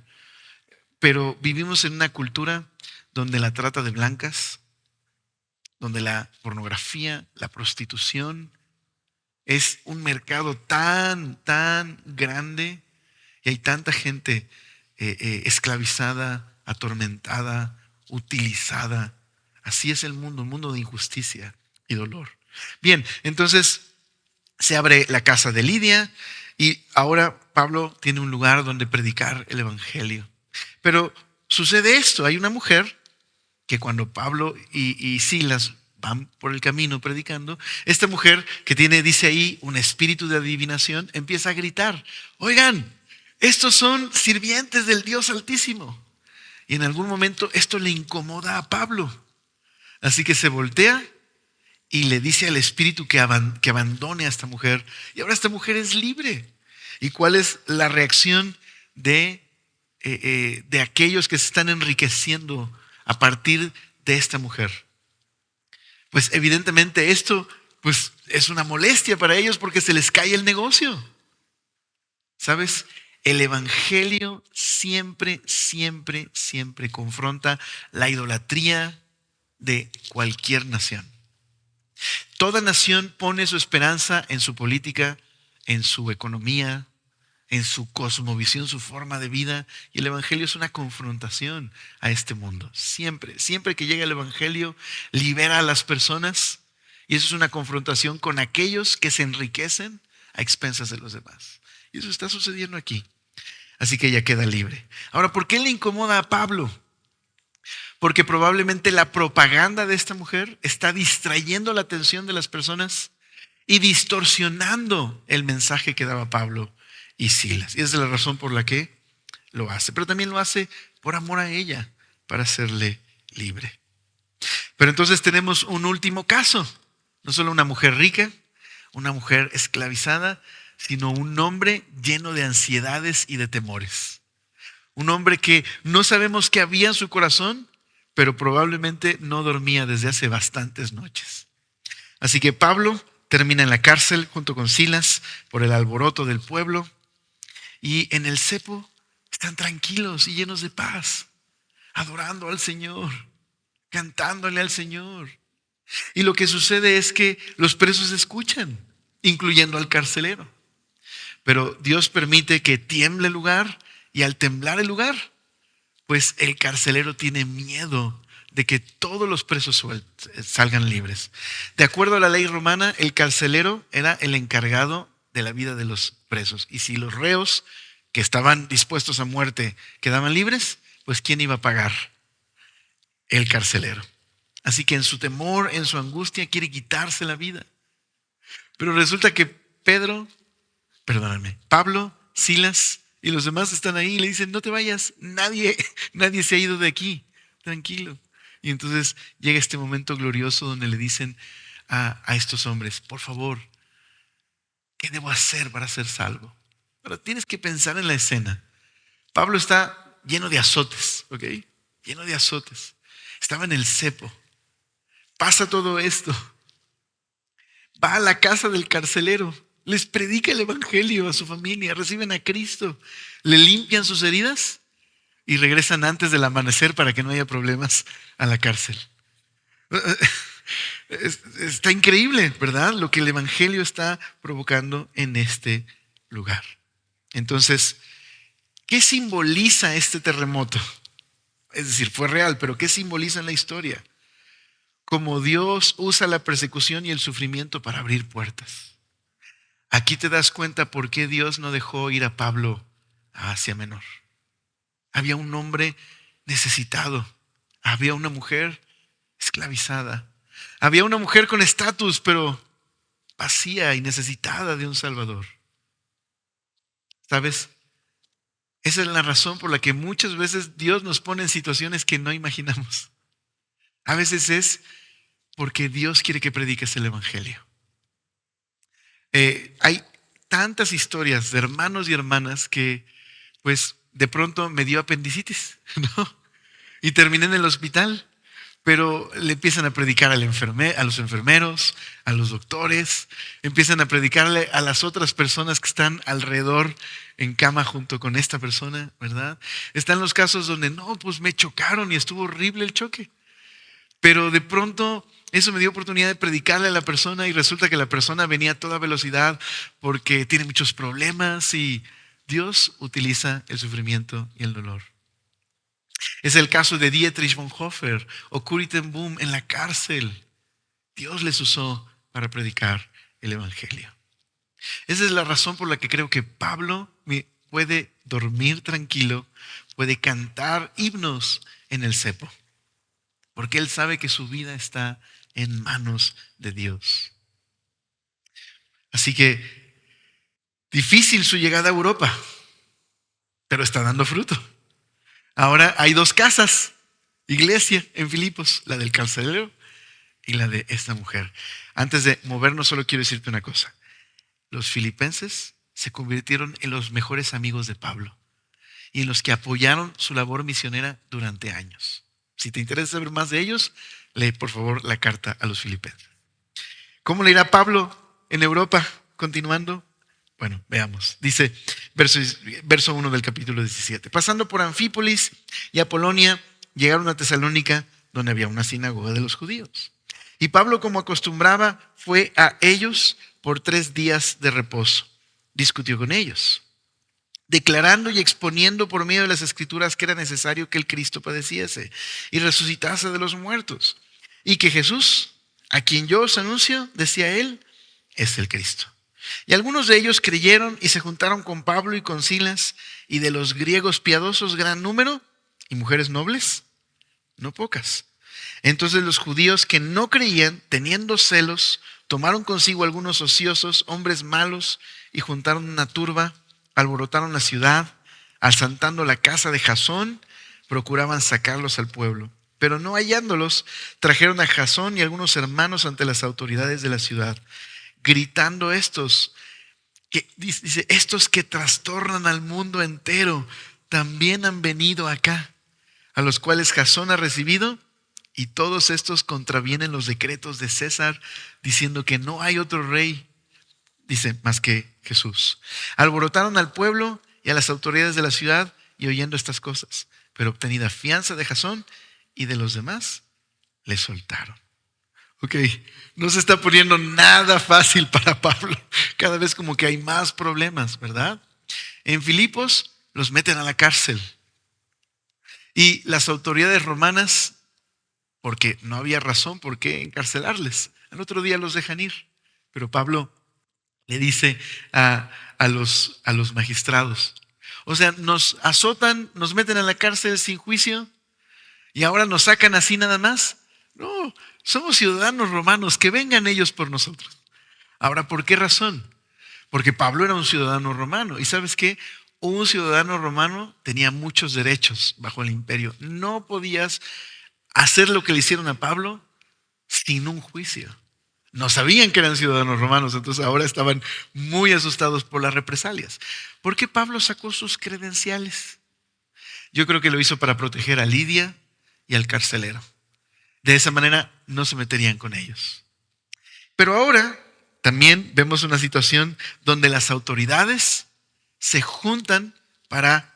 Speaker 1: Pero vivimos en una cultura donde la trata de blancas, donde la pornografía, la prostitución, es un mercado tan grande y hay tanta gente esclavizada, atormentada, utilizada. Así es el mundo, un mundo de injusticia y dolor. Bien, entonces se abre la casa de Lidia y ahora Pablo tiene un lugar donde predicar el evangelio. Pero sucede esto, hay una mujer que cuando Pablo y Silas van por el camino predicando, esta mujer que tiene, dice ahí, un espíritu de adivinación, empieza a gritar: oigan, estos son sirvientes del Dios Altísimo. Y en algún momento esto le incomoda a Pablo. Así que se voltea y le dice al espíritu que abandone a esta mujer. Y ahora esta mujer es libre. ¿Y cuál es la reacción de aquellos que se están enriqueciendo a partir de esta mujer? Pues evidentemente esto pues, es una molestia para ellos porque se les cae el negocio. ¿Sabes? El evangelio siempre confronta la idolatría de cualquier nación. Toda nación pone su esperanza en su política, en su economía, en su cosmovisión, su forma de vida. Y el evangelio es una confrontación a este mundo. Siempre que llega el evangelio, libera a las personas. Y eso es una confrontación con aquellos que se enriquecen a expensas de los demás. Y eso está sucediendo aquí. Así que ella queda libre. Ahora, ¿por qué le incomoda a Pablo? Porque probablemente la propaganda de esta mujer está distrayendo la atención de las personas y distorsionando el mensaje que daba Pablo y Silas. Y esa es la razón por la que lo hace. Pero también lo hace por amor a ella, para hacerle libre. Pero entonces tenemos un último caso. No solo una mujer rica, una mujer esclavizada, sino un hombre lleno de ansiedades y de temores. Un hombre que no sabemos qué había en su corazón, pero probablemente no dormía desde hace bastantes noches. Así que Pablo termina en la cárcel junto con Silas por el alboroto del pueblo. Y en el cepo están tranquilos y llenos de paz, adorando al Señor, cantándole al Señor. Y lo que sucede es que los presos escuchan, incluyendo al carcelero. Pero Dios permite que tiemble el lugar y al temblar el lugar, pues el carcelero tiene miedo de que todos los presos salgan libres. De acuerdo a la ley romana, el carcelero era el encargado de la vida de los presos. Y si los reos que estaban dispuestos a muerte quedaban libres, pues ¿quién iba a pagar? El carcelero. Así que en su temor, en su angustia, quiere quitarse la vida. Pero resulta que Pablo, Silas y los demás están ahí y le dicen, no te vayas, nadie se ha ido de aquí, tranquilo. Y entonces llega este momento glorioso donde le dicen a estos hombres, por favor, ¿qué debo hacer para ser salvo? Ahora tienes que pensar en la escena. Pablo está lleno de azotes, ¿ok? Lleno de azotes. Estaba en el cepo. Pasa todo esto. Va a la casa del carcelero. Les predica el evangelio a su familia. Reciben a Cristo. Le limpian sus heridas y regresan antes del amanecer para que no haya problemas a la cárcel. Está increíble, ¿verdad? Lo que el evangelio está provocando en este lugar. Entonces, ¿qué simboliza este terremoto? Es decir, fue real, pero ¿qué simboliza en la historia? Como Dios usa la persecución y el sufrimiento para abrir puertas. Aquí te das cuenta por qué Dios no dejó ir a Pablo a Asia Menor. Había un hombre necesitado. Había una mujer esclavizada. Había una mujer con estatus, pero vacía y necesitada de un Salvador. ¿Sabes? Esa es la razón por la que muchas veces Dios nos pone en situaciones que no imaginamos. A veces es porque Dios quiere que prediques el evangelio. Hay tantas historias de hermanos y hermanas que, pues, de pronto me dio apendicitis, ¿no? Y terminé en el hospital, pero le empiezan a predicar a los enfermeros, a los doctores, empiezan a predicarle a las otras personas que están alrededor en cama junto con esta persona, ¿verdad? Están los casos donde no, pues me chocaron y estuvo horrible el choque. Pero de pronto eso me dio oportunidad de predicarle a la persona y resulta que la persona venía a toda velocidad porque tiene muchos problemas y Dios utiliza el sufrimiento y el dolor. Es el caso de Dietrich Bonhoeffer o Corrie ten Boom en la cárcel. Dios les usó para predicar el evangelio. Esa es la razón por la que creo que Pablo puede dormir tranquilo, puede cantar himnos en el cepo, porque él sabe que su vida está en manos de Dios. Así que difícil su llegada a Europa, pero está dando fruto. Ahora hay 2 casas, iglesia en Filipos, la del carcelero y la de esta mujer. Antes de movernos, solo quiero decirte una cosa. Los filipenses se convirtieron en los mejores amigos de Pablo y en los que apoyaron su labor misionera durante años. Si te interesa saber más de ellos, lee por favor la carta a los filipenses. ¿Cómo le irá Pablo en Europa? Continuando. Bueno, veamos. Dice verso 1 del capítulo 17. Pasando por Anfípolis y Apolonia, llegaron a Tesalónica, donde había una sinagoga de los judíos. Y Pablo, como acostumbraba, fue a ellos por 3 días de reposo. Discutió con ellos, declarando y exponiendo por medio de las escrituras que era necesario que el Cristo padeciese y resucitase de los muertos, y que Jesús, a quien yo os anuncio, decía él, es el Cristo. Y algunos de ellos creyeron y se juntaron con Pablo y con Silas, y de los griegos piadosos gran número, y mujeres nobles, no pocas. Entonces los judíos que no creían, teniendo celos, tomaron consigo algunos ociosos, hombres malos, y juntaron una turba, alborotaron la ciudad, asaltando la casa de Jasón, procuraban sacarlos al pueblo. Pero no hallándolos, trajeron a Jasón y algunos hermanos ante las autoridades de la ciudad, gritando estos que trastornan al mundo entero, también han venido acá, a los cuales Jasón ha recibido, y todos estos contravienen los decretos de César, diciendo que no hay otro rey, dice, más que Jesús. Alborotaron al pueblo y a las autoridades de la ciudad, y oyendo estas cosas, pero obtenida fianza de Jasón y de los demás, le soltaron. Ok, no se está poniendo nada fácil para Pablo. Cada vez como que hay más problemas, ¿verdad? En Filipos los meten a la cárcel. Y las autoridades romanas porque no había razón por qué encarcelarles. Al otro día los dejan ir. Pero Pablo le dice a los magistrados, o sea, nos azotan, nos meten a la cárcel sin juicio y ahora nos sacan así nada más. No, somos ciudadanos romanos, que vengan ellos por nosotros. Ahora, ¿por qué razón? Porque Pablo era un ciudadano romano. ¿Y sabes qué? Un ciudadano romano tenía muchos derechos bajo el imperio. No podías hacer lo que le hicieron a Pablo sin un juicio. No sabían que eran ciudadanos romanos, entonces ahora estaban muy asustados por las represalias. ¿Por qué Pablo sacó sus credenciales? Yo creo que lo hizo para proteger a Lidia y al carcelero. De esa manera no se meterían con ellos. Pero ahora también vemos una situación donde las autoridades se juntan para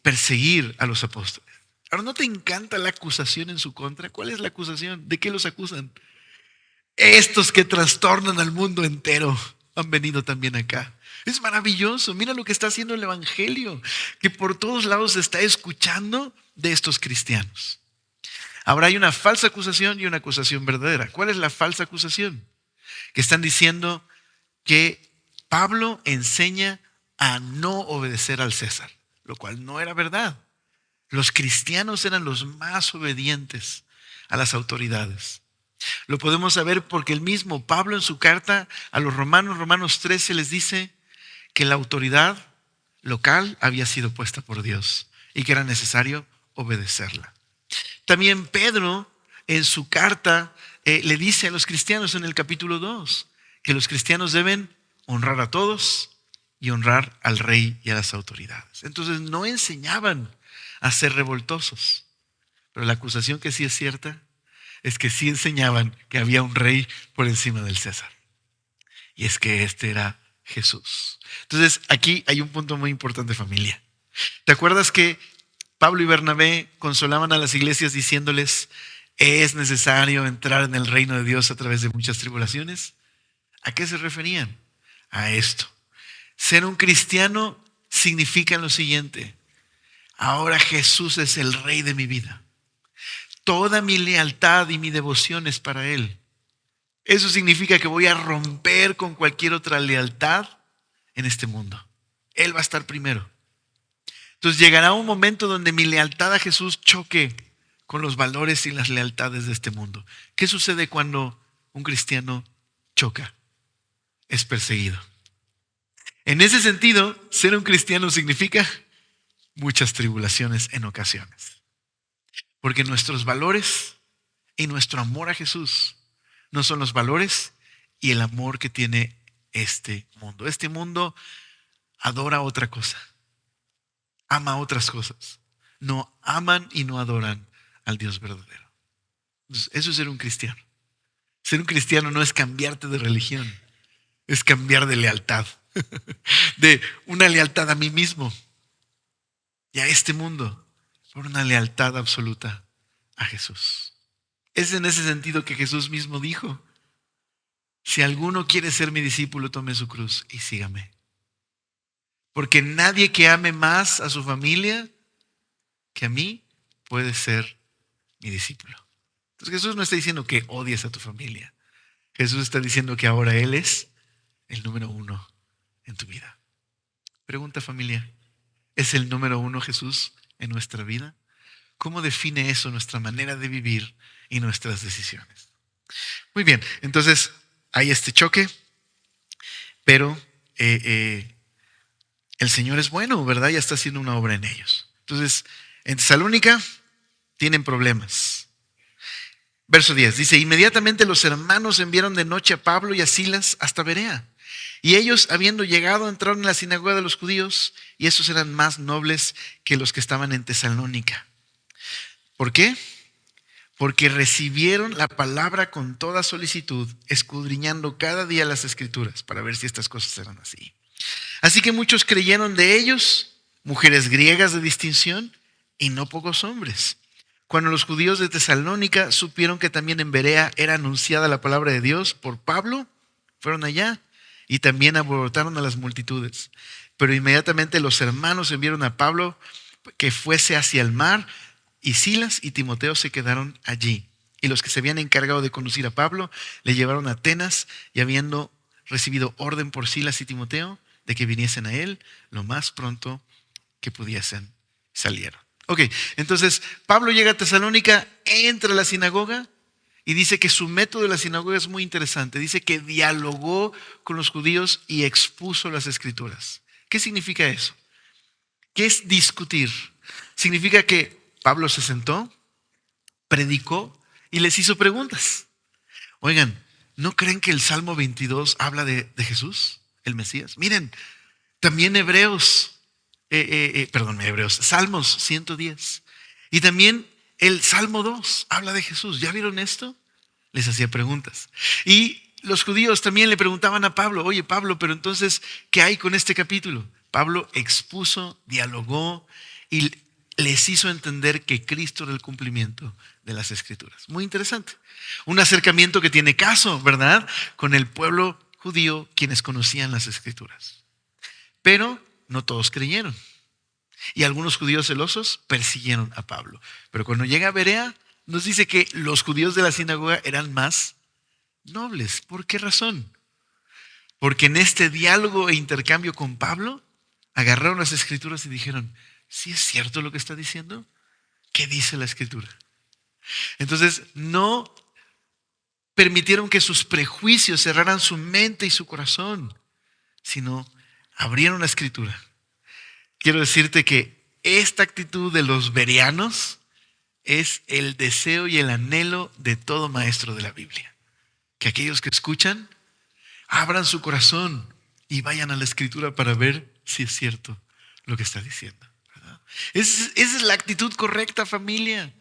Speaker 1: perseguir a los apóstoles. Ahora, ¿no te encanta la acusación en su contra? ¿Cuál es la acusación? ¿De qué los acusan? Estos que trastornan al mundo entero han venido también acá. Es maravilloso. Mira lo que está haciendo el Evangelio, que por todos lados se está escuchando de estos cristianos. Ahora hay una falsa acusación y una acusación verdadera. ¿Cuál es la falsa acusación? Que están diciendo que Pablo enseña a no obedecer al César, lo cual no era verdad. Los cristianos eran los más obedientes a las autoridades. Lo podemos saber porque el mismo Pablo en su carta a los romanos, Romanos 13, les dice que la autoridad local había sido puesta por Dios y que era necesario obedecerla. También Pedro en su carta le dice a los cristianos en el capítulo 2 que los cristianos deben honrar a todos y honrar al rey y a las autoridades. Entonces no enseñaban a ser revoltosos, pero la acusación que sí es cierta es que sí enseñaban que había un rey por encima del César. Y es que este era Jesús. Entonces aquí hay un punto muy importante, familia. ¿Te acuerdas que Pablo y Bernabé consolaban a las iglesias diciéndoles, es necesario entrar en el reino de Dios a través de muchas tribulaciones? ¿A qué se referían? A esto. Ser un cristiano significa lo siguiente: ahora Jesús es el rey de mi vida. Toda mi lealtad y mi devoción es para Él. Eso significa que voy a romper con cualquier otra lealtad en este mundo. Él va a estar primero. Entonces llegará un momento donde mi lealtad a Jesús choque con los valores y las lealtades de este mundo. ¿Qué sucede cuando un cristiano choca? Es perseguido. En ese sentido, ser un cristiano significa muchas tribulaciones en ocasiones. Porque nuestros valores y nuestro amor a Jesús no son los valores y el amor que tiene este mundo. Este mundo adora otra cosa, ama otras cosas. No aman y no adoran al Dios verdadero. Entonces, eso es ser un cristiano. Ser un cristiano no es cambiarte de religión, es cambiar de lealtad. De una lealtad a mí mismo y a este mundo por una lealtad absoluta a Jesús. Es en ese sentido que Jesús mismo dijo, si alguno quiere ser mi discípulo, tome su cruz y sígame. Porque nadie que ame más a su familia que a mí puede ser mi discípulo. Entonces Jesús no está diciendo que odies a tu familia. Jesús está diciendo que ahora Él es el número uno en tu vida. Pregunta, familia, ¿es el número uno Jesús en nuestra vida? ¿Cómo define eso nuestra manera de vivir y nuestras decisiones? Muy bien, entonces hay este choque, pero el Señor es bueno, ¿verdad? Ya está haciendo una obra en ellos. Entonces, en Tesalónica tienen problemas. Verso 10 dice, inmediatamente los hermanos enviaron de noche a Pablo y a Silas hasta Berea. Y ellos, habiendo llegado, entraron en la sinagoga de los judíos, y esos eran más nobles que los que estaban en Tesalónica. ¿Por qué? Porque recibieron la palabra con toda solicitud, escudriñando cada día las escrituras para ver si estas cosas eran así. Así que muchos creyeron de ellos, mujeres griegas de distinción y no pocos hombres. Cuando los judíos de Tesalónica supieron que también en Berea era anunciada la palabra de Dios por Pablo, fueron allá y también alborotaron a las multitudes. Pero inmediatamente los hermanos enviaron a Pablo que fuese hacia el mar y Silas y Timoteo se quedaron allí. Y los que se habían encargado de conducir a Pablo le llevaron a Atenas, y habiendo recibido orden por Silas y Timoteo de que viniesen a él lo más pronto que pudiesen, salieron. Ok, entonces Pablo llega a Tesalónica, entra a la sinagoga y dice que su método de la sinagoga es muy interesante. Dice que dialogó con los judíos y expuso las escrituras. ¿Qué significa eso? ¿Qué es discutir? Significa que Pablo se sentó, predicó y les hizo preguntas. Oigan, ¿no creen que el Salmo 22 habla de Jesús, el Mesías? Miren, también Salmos 110. Y también el Salmo 2 habla de Jesús. ¿Ya vieron esto? Les hacía preguntas. Y los judíos también le preguntaban a Pablo, oye Pablo, pero entonces, ¿qué hay con este capítulo? Pablo expuso, dialogó y les hizo entender que Cristo era el cumplimiento de las Escrituras. Muy interesante. Un acercamiento que tiene caso, ¿verdad? Con el pueblo judío, quienes conocían las Escrituras. Pero no todos creyeron. Y algunos judíos celosos persiguieron a Pablo. Pero cuando llega a Berea, nos dice que los judíos de la sinagoga eran más nobles. ¿Por qué razón? Porque en este diálogo e intercambio con Pablo, agarraron las Escrituras y dijeron, ¿sí es cierto lo que está diciendo? ¿Qué dice la Escritura? Entonces, no permitieron que sus prejuicios cerraran su mente y su corazón, sino abrieron la Escritura. Quiero decirte que esta actitud de los bereanos es el deseo y el anhelo de todo maestro de la Biblia. Que aquellos que escuchan abran su corazón y vayan a la Escritura para ver si es cierto lo que está diciendo, ¿verdad? Esa es la actitud correcta, familia.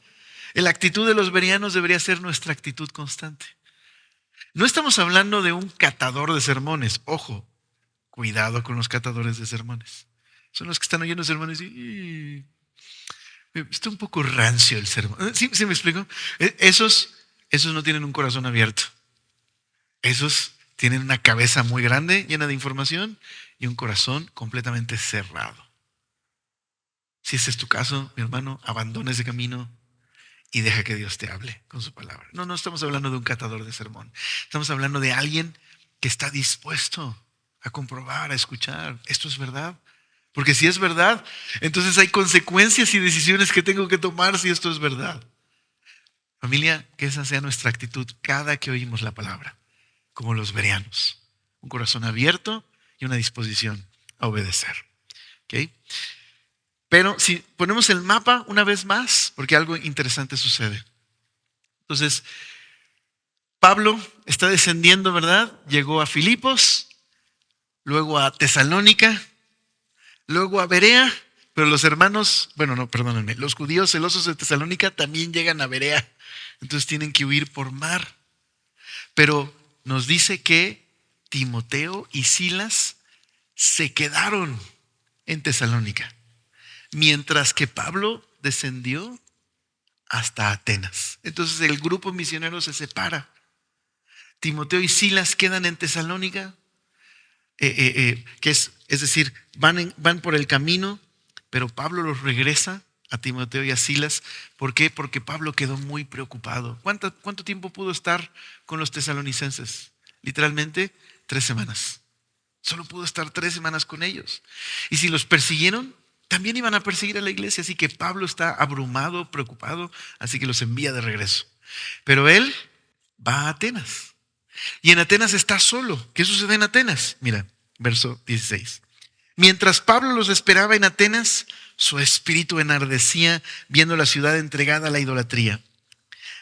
Speaker 1: La actitud de los bereanos debería ser nuestra actitud constante. No estamos hablando de un catador de sermones. Ojo, cuidado con los catadores de sermones. Son los que están oyendo sermones y está un poco rancio el sermón. ¿Sí me explico? Esos no tienen un corazón abierto. Esos tienen una cabeza muy grande, llena de información, y un corazón completamente cerrado. Si ese es tu caso, mi hermano, abandona ese camino y deja que Dios te hable con su palabra. No estamos hablando de un catador de sermón. Estamos hablando de alguien que está dispuesto a comprobar, a escuchar. ¿Esto es verdad? Porque si es verdad, entonces hay consecuencias y decisiones que tengo que tomar si esto es verdad. Familia, que esa sea nuestra actitud cada que oímos la palabra, como los bereanos. Un corazón abierto y una disposición a obedecer. ¿Okay? Pero si ponemos el mapa una vez más, porque algo interesante sucede. Entonces, Pablo está descendiendo, ¿verdad? Llegó a Filipos, luego a Tesalónica, luego a Berea, pero los los judíos celosos de Tesalónica también llegan a Berea. Entonces tienen que huir por mar. Pero nos dice que Timoteo y Silas se quedaron en Tesalónica, mientras que Pablo descendió hasta Atenas. Entonces el grupo misionero se separa. Timoteo y Silas quedan en Tesalónica, es decir, van por el camino, pero Pablo los regresa a Timoteo y a Silas. ¿Por qué? Porque Pablo quedó muy preocupado. ¿Cuánto tiempo pudo estar con los tesalonicenses? Literalmente 3 semanas. Solo pudo estar 3 semanas con ellos. Y si los persiguieron, también iban a perseguir a la iglesia. Así que Pablo está abrumado, preocupado, así que los envía de regreso. Pero él va a Atenas. Y en Atenas está solo. ¿Qué sucede en Atenas? Mira, verso 16. Mientras Pablo los esperaba en Atenas, su espíritu enardecía viendo la ciudad entregada a la idolatría.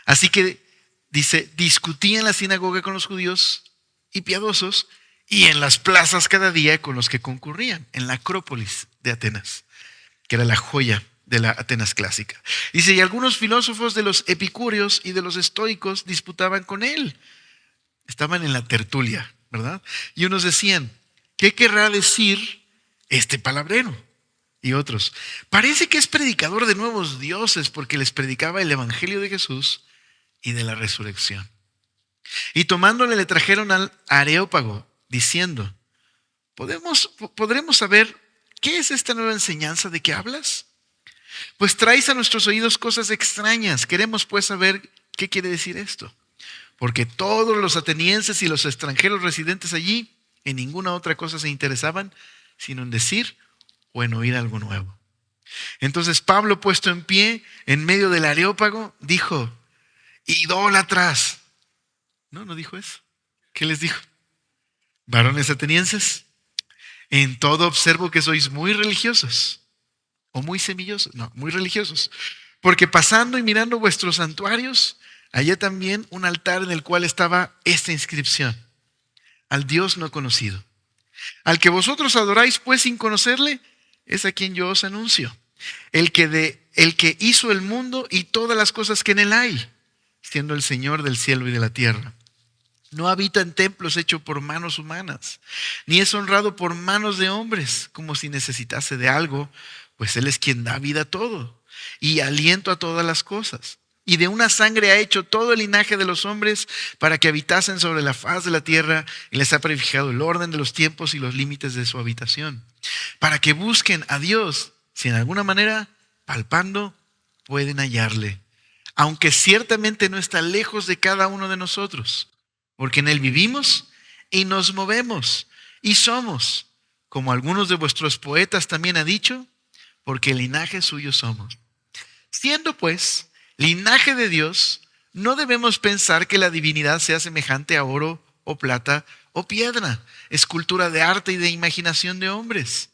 Speaker 1: Así que, dice, discutía en la sinagoga con los judíos y piadosos y en las plazas cada día con los que concurrían, en la Acrópolis de Atenas, que era la joya de la Atenas clásica. Dice, y algunos filósofos de los epicúreos y de los estoicos disputaban con él. Estaban en la tertulia, ¿verdad? Y unos decían, ¿qué querrá decir este palabrero? Y otros, parece que es predicador de nuevos dioses porque les predicaba el evangelio de Jesús y de la resurrección. Y tomándole le trajeron al Areópago diciendo, ¿podremos saber qué es esta nueva enseñanza de que hablas? Pues traéis a nuestros oídos cosas extrañas. Queremos pues saber qué quiere decir esto. Porque todos los atenienses y los extranjeros residentes allí en ninguna otra cosa se interesaban, sino en decir o en oír algo nuevo. Entonces Pablo, puesto en pie en medio del Areópago, dijo: idólatras. No dijo eso. ¿Qué les dijo? Varones atenienses, en todo observo que sois muy religiosos. O muy semillosos, no, muy religiosos. Porque pasando y mirando vuestros santuarios, hallé también un altar en el cual estaba esta inscripción: al Dios no conocido. Al que vosotros adoráis pues sin conocerle, es a quien yo os anuncio. El que hizo el mundo y todas las cosas que en él hay, siendo el Señor del cielo y de la tierra. No habita en templos hechos por manos humanas, ni es honrado por manos de hombres, como si necesitase de algo, pues Él es quien da vida a todo y aliento a todas las cosas. Y de una sangre ha hecho todo el linaje de los hombres para que habitasen sobre la faz de la tierra, y les ha prefijado el orden de los tiempos y los límites de su habitación, para que busquen a Dios, si en alguna manera, palpando, pueden hallarle, aunque ciertamente no está lejos de cada uno de nosotros, porque en Él vivimos y nos movemos y somos, como algunos de vuestros poetas también han dicho, porque el linaje suyo somos. Siendo pues linaje de Dios, no debemos pensar que la divinidad sea semejante a oro o plata o piedra, escultura de arte y de imaginación de hombres.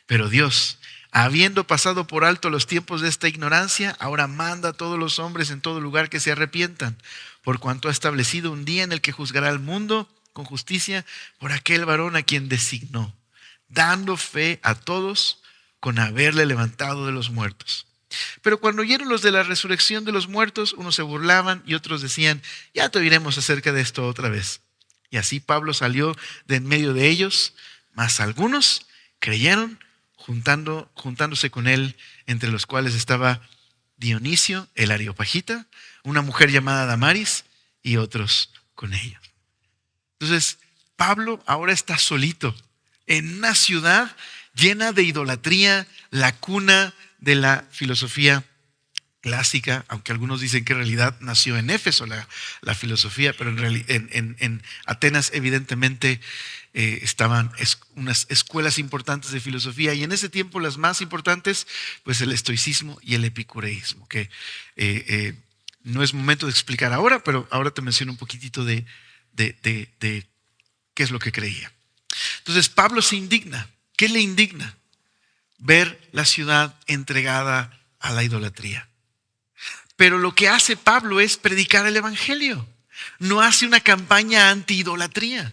Speaker 1: Pero Dios, habiendo pasado por alto los tiempos de esta ignorancia, ahora manda a todos los hombres en todo lugar que se arrepientan, por cuanto ha establecido un día en el que juzgará al mundo con justicia por aquel varón a quien designó, dando fe a todos con haberle levantado de los muertos. Pero cuando oyeron los de la resurrección de los muertos, unos se burlaban y otros decían: ya te oiremos acerca de esto otra vez. Y así Pablo salió de en medio de ellos, mas algunos creyeron, juntándose con él, entre los cuales estaba Dionisio, el Areopagita, una mujer llamada Damaris, y otros con ellos. Entonces, Pablo ahora está solito en una ciudad llena de idolatría, la cuna de la filosofía clásica, aunque algunos dicen que en realidad nació en Éfeso la filosofía, pero en Atenas evidentemente estaban unas escuelas importantes de filosofía, y en ese tiempo las más importantes, pues el estoicismo y el epicureísmo, que no es momento de explicar ahora, pero ahora te menciono un poquitito de qué es lo que creía. Entonces Pablo se indigna. ¿Qué le indigna? Ver la ciudad entregada a la idolatría. Pero lo que hace Pablo es predicar el evangelio. No hace una campaña anti-idolatría,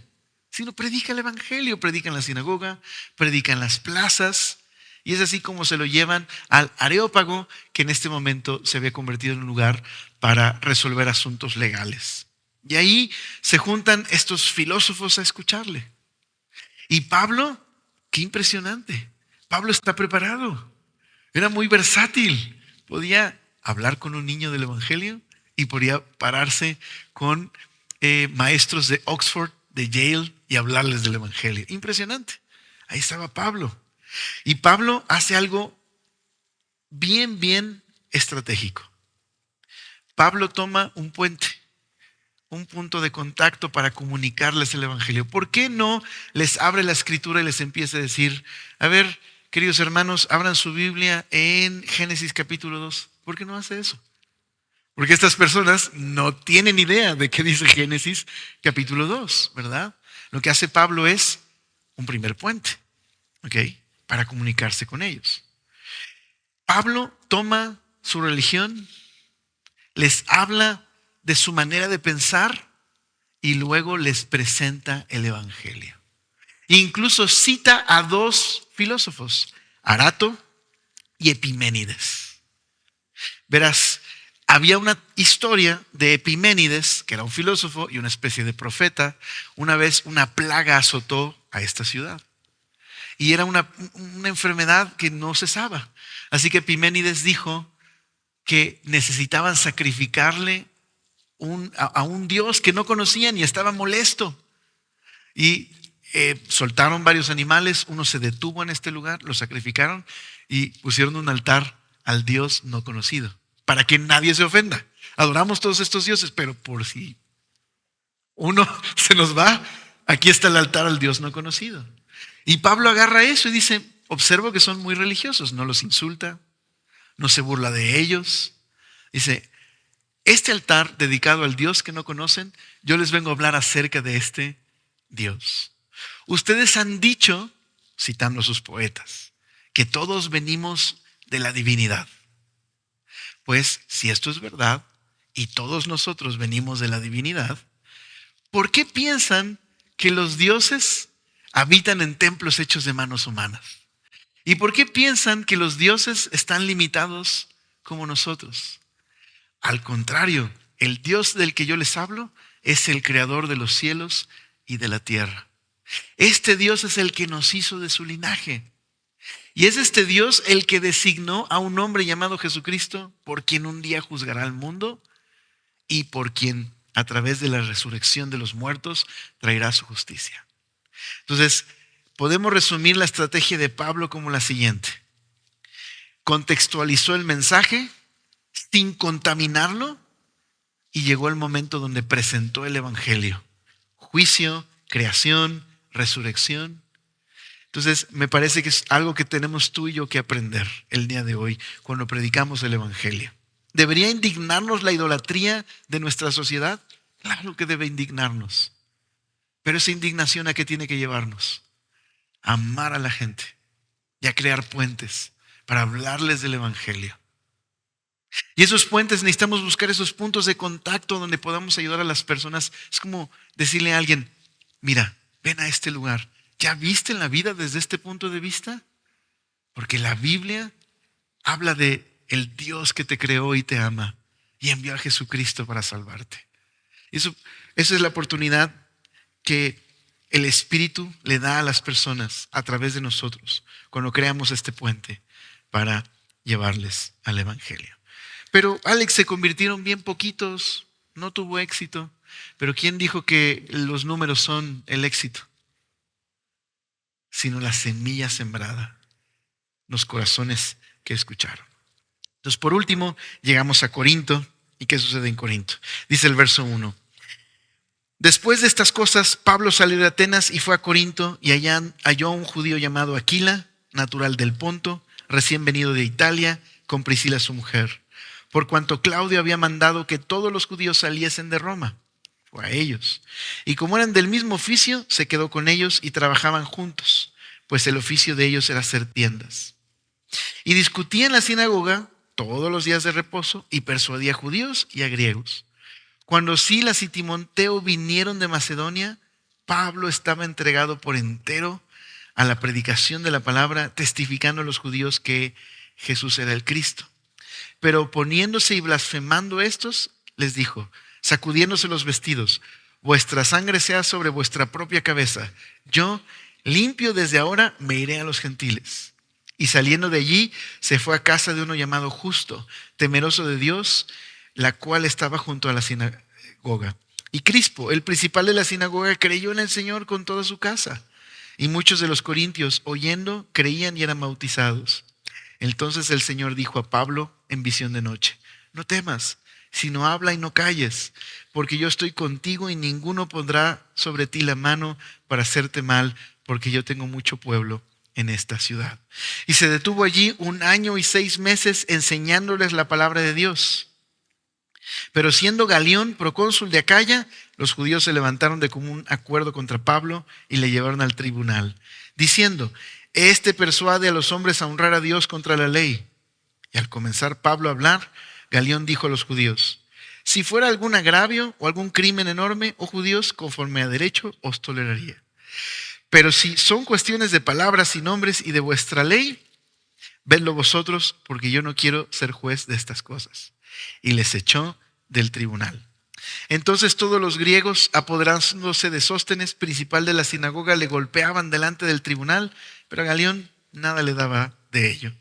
Speaker 1: sino predica el evangelio. Predica en la sinagoga, predica en las plazas, y es así como se lo llevan al Areópago, que en este momento se había convertido en un lugar para resolver asuntos legales. Y ahí se juntan estos filósofos a escucharle. Y Pablo, qué impresionante, Pablo está preparado, era muy versátil, podía hablar con un niño del evangelio y podía pararse con maestros de Oxford, de Yale, y hablarles del evangelio. Impresionante. Ahí estaba Pablo. Y Pablo hace algo bien estratégico. Pablo toma un puente, un punto de contacto para comunicarles el evangelio. ¿Por qué no les abre la escritura y les empieza a decir: a ver, queridos hermanos, abran su Biblia en Génesis capítulo 2? ¿Por qué no hace eso? Porque estas personas no tienen idea de qué dice Génesis capítulo 2, ¿verdad? Lo que hace Pablo es un primer puente, ¿ok?, para comunicarse con ellos. Pablo toma su religión, les habla de su manera de pensar y luego les presenta el evangelio. Incluso cita a dos filósofos, Arato y Epiménides. Verás, había una historia de Epiménides, que era un filósofo y una especie de profeta. Una vez una plaga azotó a esta ciudad y era una enfermedad que no cesaba. Así que Epiménides dijo que necesitaban sacrificarle a un Dios que no conocían, y estaba molesto. Y soltaron varios animales, uno se detuvo en este lugar, lo sacrificaron y pusieron un altar al Dios no conocido, para que nadie se ofenda. Adoramos todos estos dioses, pero por si uno se nos va, aquí está el altar al Dios no conocido. Y Pablo agarra eso y dice, observo que son muy religiosos, no los insulta, no se burla de ellos. Dice, este altar dedicado al Dios que no conocen, yo les vengo a hablar acerca de este Dios. Ustedes han dicho, citando a sus poetas, que todos venimos de la divinidad. Pues si esto es verdad y todos nosotros venimos de la divinidad, ¿por qué piensan que los dioses habitan en templos hechos de manos humanas? ¿Y por qué piensan que los dioses están limitados como nosotros? Al contrario, el Dios del que yo les hablo es el creador de los cielos y de la tierra. Este Dios es el que nos hizo de su linaje. Y es este Dios el que designó a un hombre llamado Jesucristo, por quien un día juzgará al mundo y por quien a través de la resurrección de los muertos traerá su justicia. Entonces, podemos resumir la estrategia de Pablo como la siguiente. Contextualizó el mensaje sin contaminarlo y llegó el momento donde presentó el evangelio. Juicio, creación, resurrección. Entonces, me parece que es algo que tenemos tú y yo que aprender el día de hoy cuando predicamos el evangelio. ¿Debería indignarnos la idolatría de nuestra sociedad? Claro que debe indignarnos. Pero esa indignación, ¿a qué tiene que llevarnos? A amar a la gente y a crear puentes para hablarles del evangelio. Y esos puentes, necesitamos buscar esos puntos de contacto donde podamos ayudar a las personas. Es como decirle a alguien, mira, ven a este lugar. ¿Ya viste la vida desde este punto de vista? Porque la Biblia habla de el Dios que te creó y te ama y envió a Jesucristo para salvarte. Esa es la oportunidad que el Espíritu le da a las personas a través de nosotros cuando creamos este puente para llevarles al evangelio. Pero Alex, se convirtieron bien poquitos, no tuvo éxito. Pero ¿quién dijo que los números son el éxito? Sino la semilla sembrada, los corazones que escucharon. Entonces, por último, llegamos a Corinto. ¿Y qué sucede en Corinto? Dice el verso 1. Después de estas cosas, Pablo salió de Atenas y fue a Corinto, y allá halló a un judío llamado Aquila, natural del Ponto, recién venido de Italia, con Priscila su mujer, por cuanto Claudio había mandado que todos los judíos saliesen de Roma. Fue a ellos. Y como eran del mismo oficio, se quedó con ellos y trabajaban juntos, pues el oficio de ellos era hacer tiendas. Y discutía en la sinagoga todos los días de reposo y persuadía a judíos y a griegos. Cuando Silas y Timoteo vinieron de Macedonia, Pablo estaba entregado por entero a la predicación de la palabra, testificando a los judíos que Jesús era el Cristo. Pero oponiéndose y blasfemando estos, les dijo, sacudiéndose los vestidos, vuestra sangre sea sobre vuestra propia cabeza. Yo, limpio desde ahora, me iré a los gentiles. Y saliendo de allí, se fue a casa de uno llamado Justo, temeroso de Dios, la cual estaba junto a la sinagoga. Y Crispo, el principal de la sinagoga, creyó en el Señor con toda su casa. Y muchos de los corintios, oyendo, creían y eran bautizados. Entonces el Señor dijo a Pablo en visión de noche, no temas, sino habla y no calles, porque yo estoy contigo y ninguno pondrá sobre ti la mano para hacerte mal, porque yo tengo mucho pueblo en esta ciudad. Y se detuvo allí 1 año y 6 meses enseñándoles la palabra de Dios. Pero siendo Galión procónsul de Acaya, los judíos se levantaron de común acuerdo contra Pablo y le llevaron al tribunal, diciendo, este persuade a los hombres a honrar a Dios contra la ley. Y al comenzar Pablo a hablar, Galión dijo a los judíos, si fuera algún agravio o algún crimen enorme, oh judíos, conforme a derecho os toleraría. Pero si son cuestiones de palabras y nombres y de vuestra ley, vedlo vosotros, porque yo no quiero ser juez de estas cosas. Y les echó del tribunal. Entonces todos los griegos, apoderándose de Sóstenes, principal de la sinagoga, le golpeaban delante del tribunal, pero a Galión nada le daba de ello.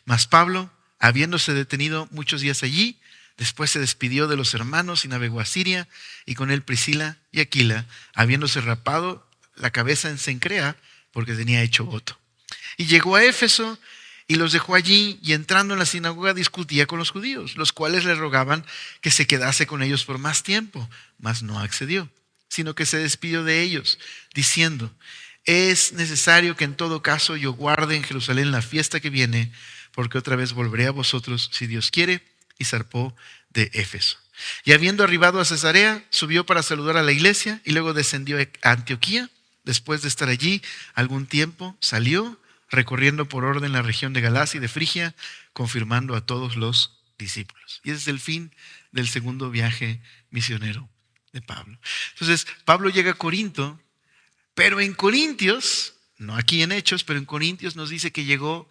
Speaker 1: Mas Pablo, habiéndose detenido muchos días allí, después se despidió de los hermanos y navegó a Siria, y con él Priscila y Aquila, habiéndose rapado la cabeza en Cencrea, porque tenía hecho voto. Y llegó a Éfeso, Y los dejó allí y entrando en la sinagoga discutía con los judíos, los cuales le rogaban que se quedase con ellos por más tiempo, mas no accedió, sino que se despidió de ellos, diciendo: es necesario que en todo caso yo guarde en Jerusalén la fiesta que viene, porque otra vez volveré a vosotros si Dios quiere. Y zarpó de Éfeso. Y habiendo arribado a Cesarea, subió para saludar a la iglesia y luego descendió a Antioquía. Después de estar allí algún tiempo, salió recorriendo por orden la región de Galacia y de Frigia, confirmando a todos los discípulos. Y ese es el fin del segundo viaje misionero de Pablo. Entonces, Pablo llega a Corinto, pero en Corintios, no aquí en Hechos, pero en Corintios nos dice que llegó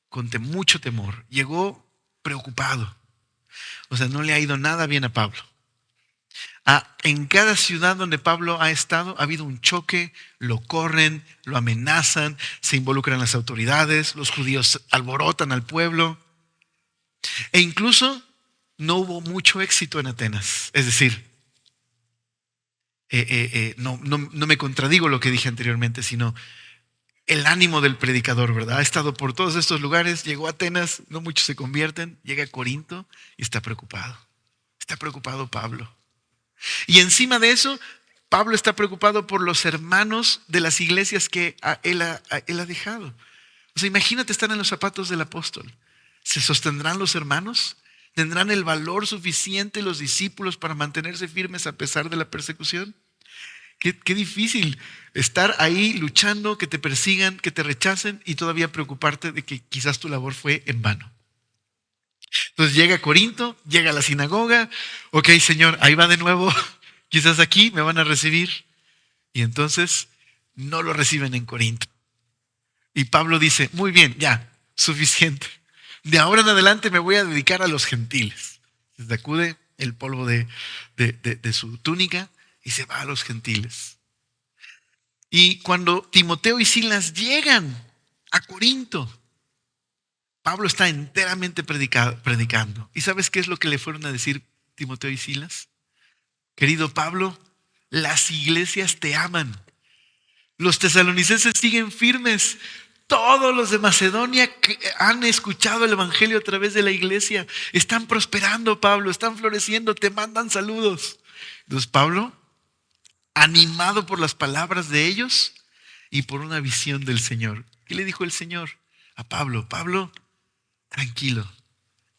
Speaker 1: con mucho temor, llegó preocupado. O sea, no le ha ido nada bien a Pablo. En cada ciudad donde Pablo ha estado ha habido un choque, lo corren, lo amenazan, se involucran las autoridades, los judíos alborotan al pueblo. E incluso no hubo mucho éxito en Atenas. Es decir, no me contradigo lo que dije anteriormente, sino el ánimo del predicador, ¿verdad? Ha estado por todos estos lugares, llegó a Atenas, no muchos se convierten, llega a Corinto y está preocupado. Está preocupado Pablo. Y encima de eso, Pablo está preocupado por los hermanos de las iglesias que él ha dejado. O sea, imagínate estar en los zapatos del apóstol. ¿Se sostendrán los hermanos? ¿Tendrán el valor suficiente los discípulos para mantenerse firmes a pesar de la persecución? Qué difícil estar ahí luchando, que te persigan, que te rechacen y todavía preocuparte de que quizás tu labor fue en vano. Entonces llega a Corinto, llega a la sinagoga. Ok, Señor, ahí va de nuevo. Quizás aquí me van a recibir. Y entonces no lo reciben en Corinto. Y Pablo dice: muy bien, ya, suficiente. De ahora en adelante me voy a dedicar a los gentiles. Se sacude el polvo de su túnica y se va a los gentiles. Y cuando Timoteo y Silas llegan a Corinto, Pablo está enteramente predicando. ¿Y sabes qué es lo que le fueron a decir Timoteo y Silas? Querido Pablo, las iglesias te aman. Los tesalonicenses siguen firmes. Todos los de Macedonia que han escuchado el evangelio a través de la iglesia están prosperando, Pablo, están floreciendo, te mandan saludos. Entonces Pablo, animado por las palabras de ellos y por una visión del Señor. ¿Qué le dijo el Señor a Pablo? Pablo, tranquilo,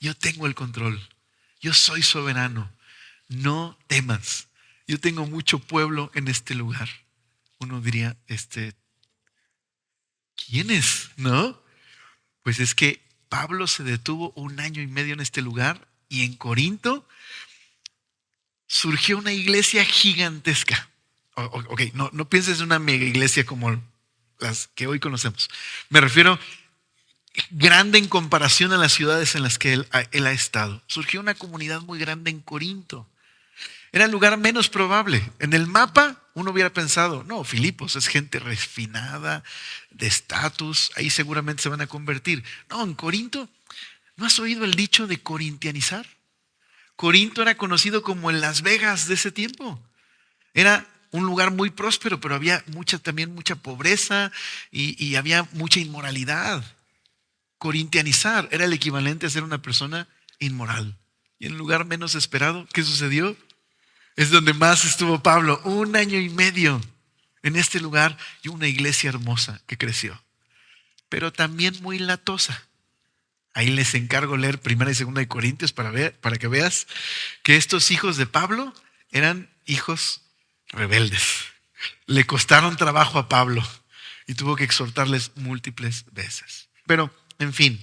Speaker 1: yo tengo el control, yo soy soberano, no temas, yo tengo mucho pueblo en este lugar. Uno diría, ¿quién es? ¿No? Pues es que Pablo se detuvo 1 año y medio en este lugar y en Corinto surgió una iglesia gigantesca. Ok, no pienses en una mega iglesia como las que hoy conocemos. Me refiero grande en comparación a las ciudades en las que él ha estado. Surgió una comunidad muy grande en Corinto. Era el lugar menos probable. En el mapa uno hubiera pensado, no, Filipos es gente refinada, de estatus, ahí seguramente se van a convertir. No, en Corinto, ¿no has oído el dicho de corintianizar? Corinto era conocido como el Las Vegas de ese tiempo. Era un lugar muy próspero, pero había también mucha pobreza y había mucha inmoralidad. Corintianizar era el equivalente a ser una persona inmoral. Y en el lugar menos esperado, ¿qué sucedió? Es donde más estuvo Pablo, 1 año y medio en este lugar y una iglesia hermosa que creció, pero también muy latosa. Ahí les encargo leer 1 y 2 de Corintios para que veas que estos hijos de Pablo eran hijos rebeldes. Le costaron trabajo a Pablo y tuvo que exhortarles múltiples veces. Pero, en fin,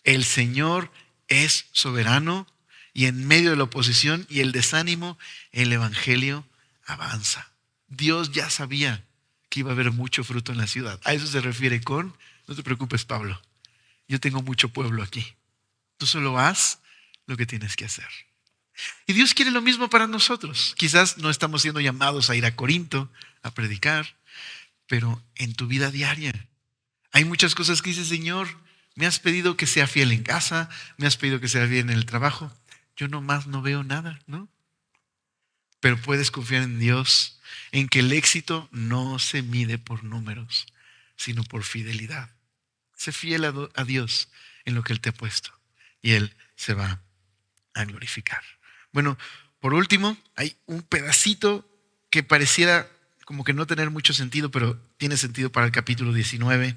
Speaker 1: el Señor es soberano. Y en medio de la oposición y el desánimo, el evangelio avanza. Dios ya sabía que iba a haber mucho fruto en la ciudad. A eso se refiere con: no te preocupes, Pablo, yo tengo mucho pueblo aquí. Tú solo haz lo que tienes que hacer. Y Dios quiere lo mismo para nosotros. Quizás no estamos siendo llamados a ir a Corinto a predicar, pero en tu vida diaria hay muchas cosas que dices: Señor, me has pedido que sea fiel en casa, me has pedido que sea fiel en el trabajo. Yo nomás no veo nada, ¿no? Pero puedes confiar en Dios, en que el éxito no se mide por números, sino por fidelidad. Sé fiel a Dios en lo que Él te ha puesto y Él se va a glorificar. Bueno, por último, hay un pedacito que pareciera como que no tener mucho sentido, pero tiene sentido para el capítulo 19.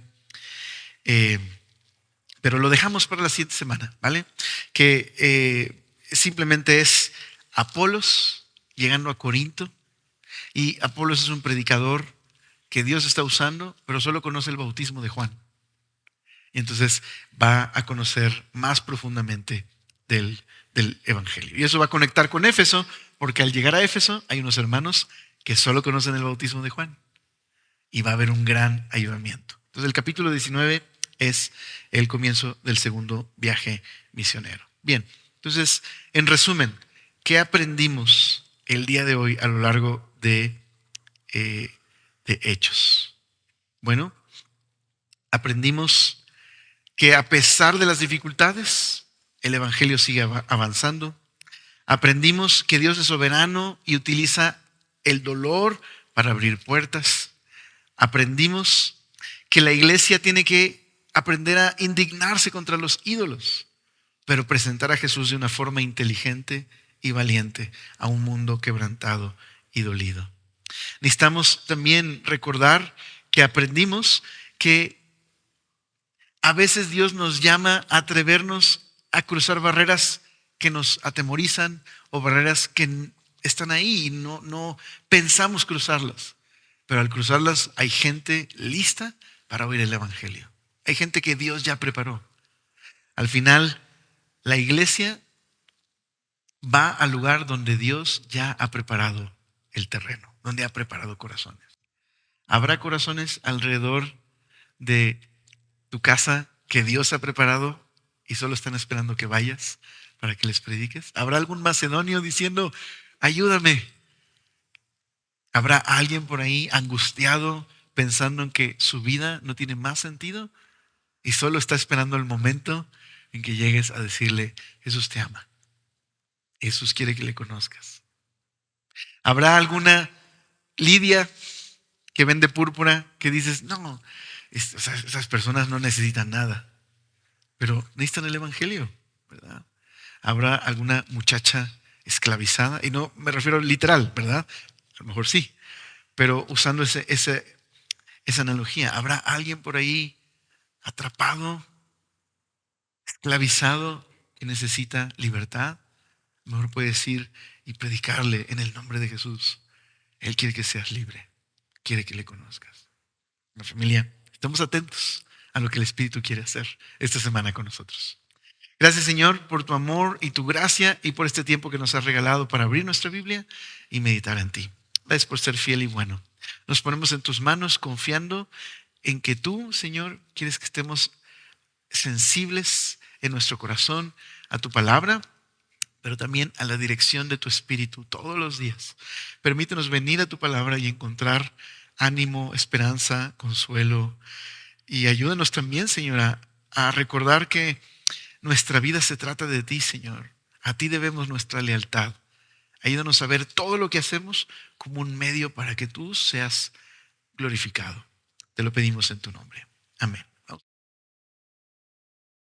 Speaker 1: Pero lo dejamos para la siguiente semana, ¿vale? Que simplemente es Apolos llegando a Corinto, y Apolos es un predicador que Dios está usando, pero solo conoce el bautismo de Juan. Y entonces va a conocer más profundamente del Evangelio. Y eso va a conectar con Éfeso, porque al llegar a Éfeso hay unos hermanos que solo conocen el bautismo de Juan. Y va a haber un gran avivamiento. Entonces el capítulo 19 es el comienzo del segundo viaje misionero. Bien, entonces, en resumen, ¿qué aprendimos el día de hoy a lo largo de Hechos? Bueno, aprendimos que a pesar de las dificultades, el Evangelio sigue avanzando. Aprendimos que Dios es soberano y utiliza el dolor para abrir puertas. Aprendimos que la iglesia tiene que aprender a indignarse contra los ídolos, pero presentar a Jesús de una forma inteligente y valiente a un mundo quebrantado y dolido. Necesitamos también recordar que aprendimos que a veces Dios nos llama a atrevernos a cruzar barreras que nos atemorizan o barreras que están ahí y no pensamos cruzarlas. Pero al cruzarlas hay gente lista para oír el Evangelio. Hay gente que Dios ya preparó. Al final, la iglesia va al lugar donde Dios ya ha preparado el terreno, donde ha preparado corazones. ¿Habrá corazones alrededor de tu casa que Dios ha preparado y solo están esperando que vayas para que les prediques? ¿Habrá algún macedonio diciendo, ayúdame? ¿Habrá alguien por ahí angustiado pensando en que su vida no tiene más sentido y solo está esperando el momento en que llegues a decirle, Jesús te ama, Jesús quiere que le conozcas? ¿Habrá alguna Lidia que vende púrpura que dices, no, esas personas no necesitan nada, pero necesitan el Evangelio, ¿verdad? ¿Habrá alguna muchacha esclavizada? Y no me refiero literal, ¿verdad? A lo mejor sí, pero usando esa analogía, ¿habrá alguien por ahí atrapado, esclavizado, que necesita libertad? Mejor puedes ir y predicarle en el nombre de Jesús. Él quiere que seas libre, quiere que le conozcas. La familia, estamos atentos a lo que el Espíritu quiere hacer esta semana con nosotros. Gracias, Señor, por tu amor y tu gracia y por este tiempo que nos has regalado para abrir nuestra Biblia y meditar en ti. Gracias por ser fiel y bueno. Nos ponemos en tus manos confiando en que tú, Señor, quieres que estemos sensibles en nuestro corazón a tu palabra, pero también a la dirección de tu Espíritu todos los días. Permítenos venir a tu palabra y encontrar ánimo, esperanza, consuelo. Y ayúdanos también, Señor, a recordar que nuestra vida se trata de ti, Señor. A ti debemos nuestra lealtad. Ayúdanos a ver todo lo que hacemos como un medio para que tú seas glorificado. Te lo pedimos en tu nombre. Amén.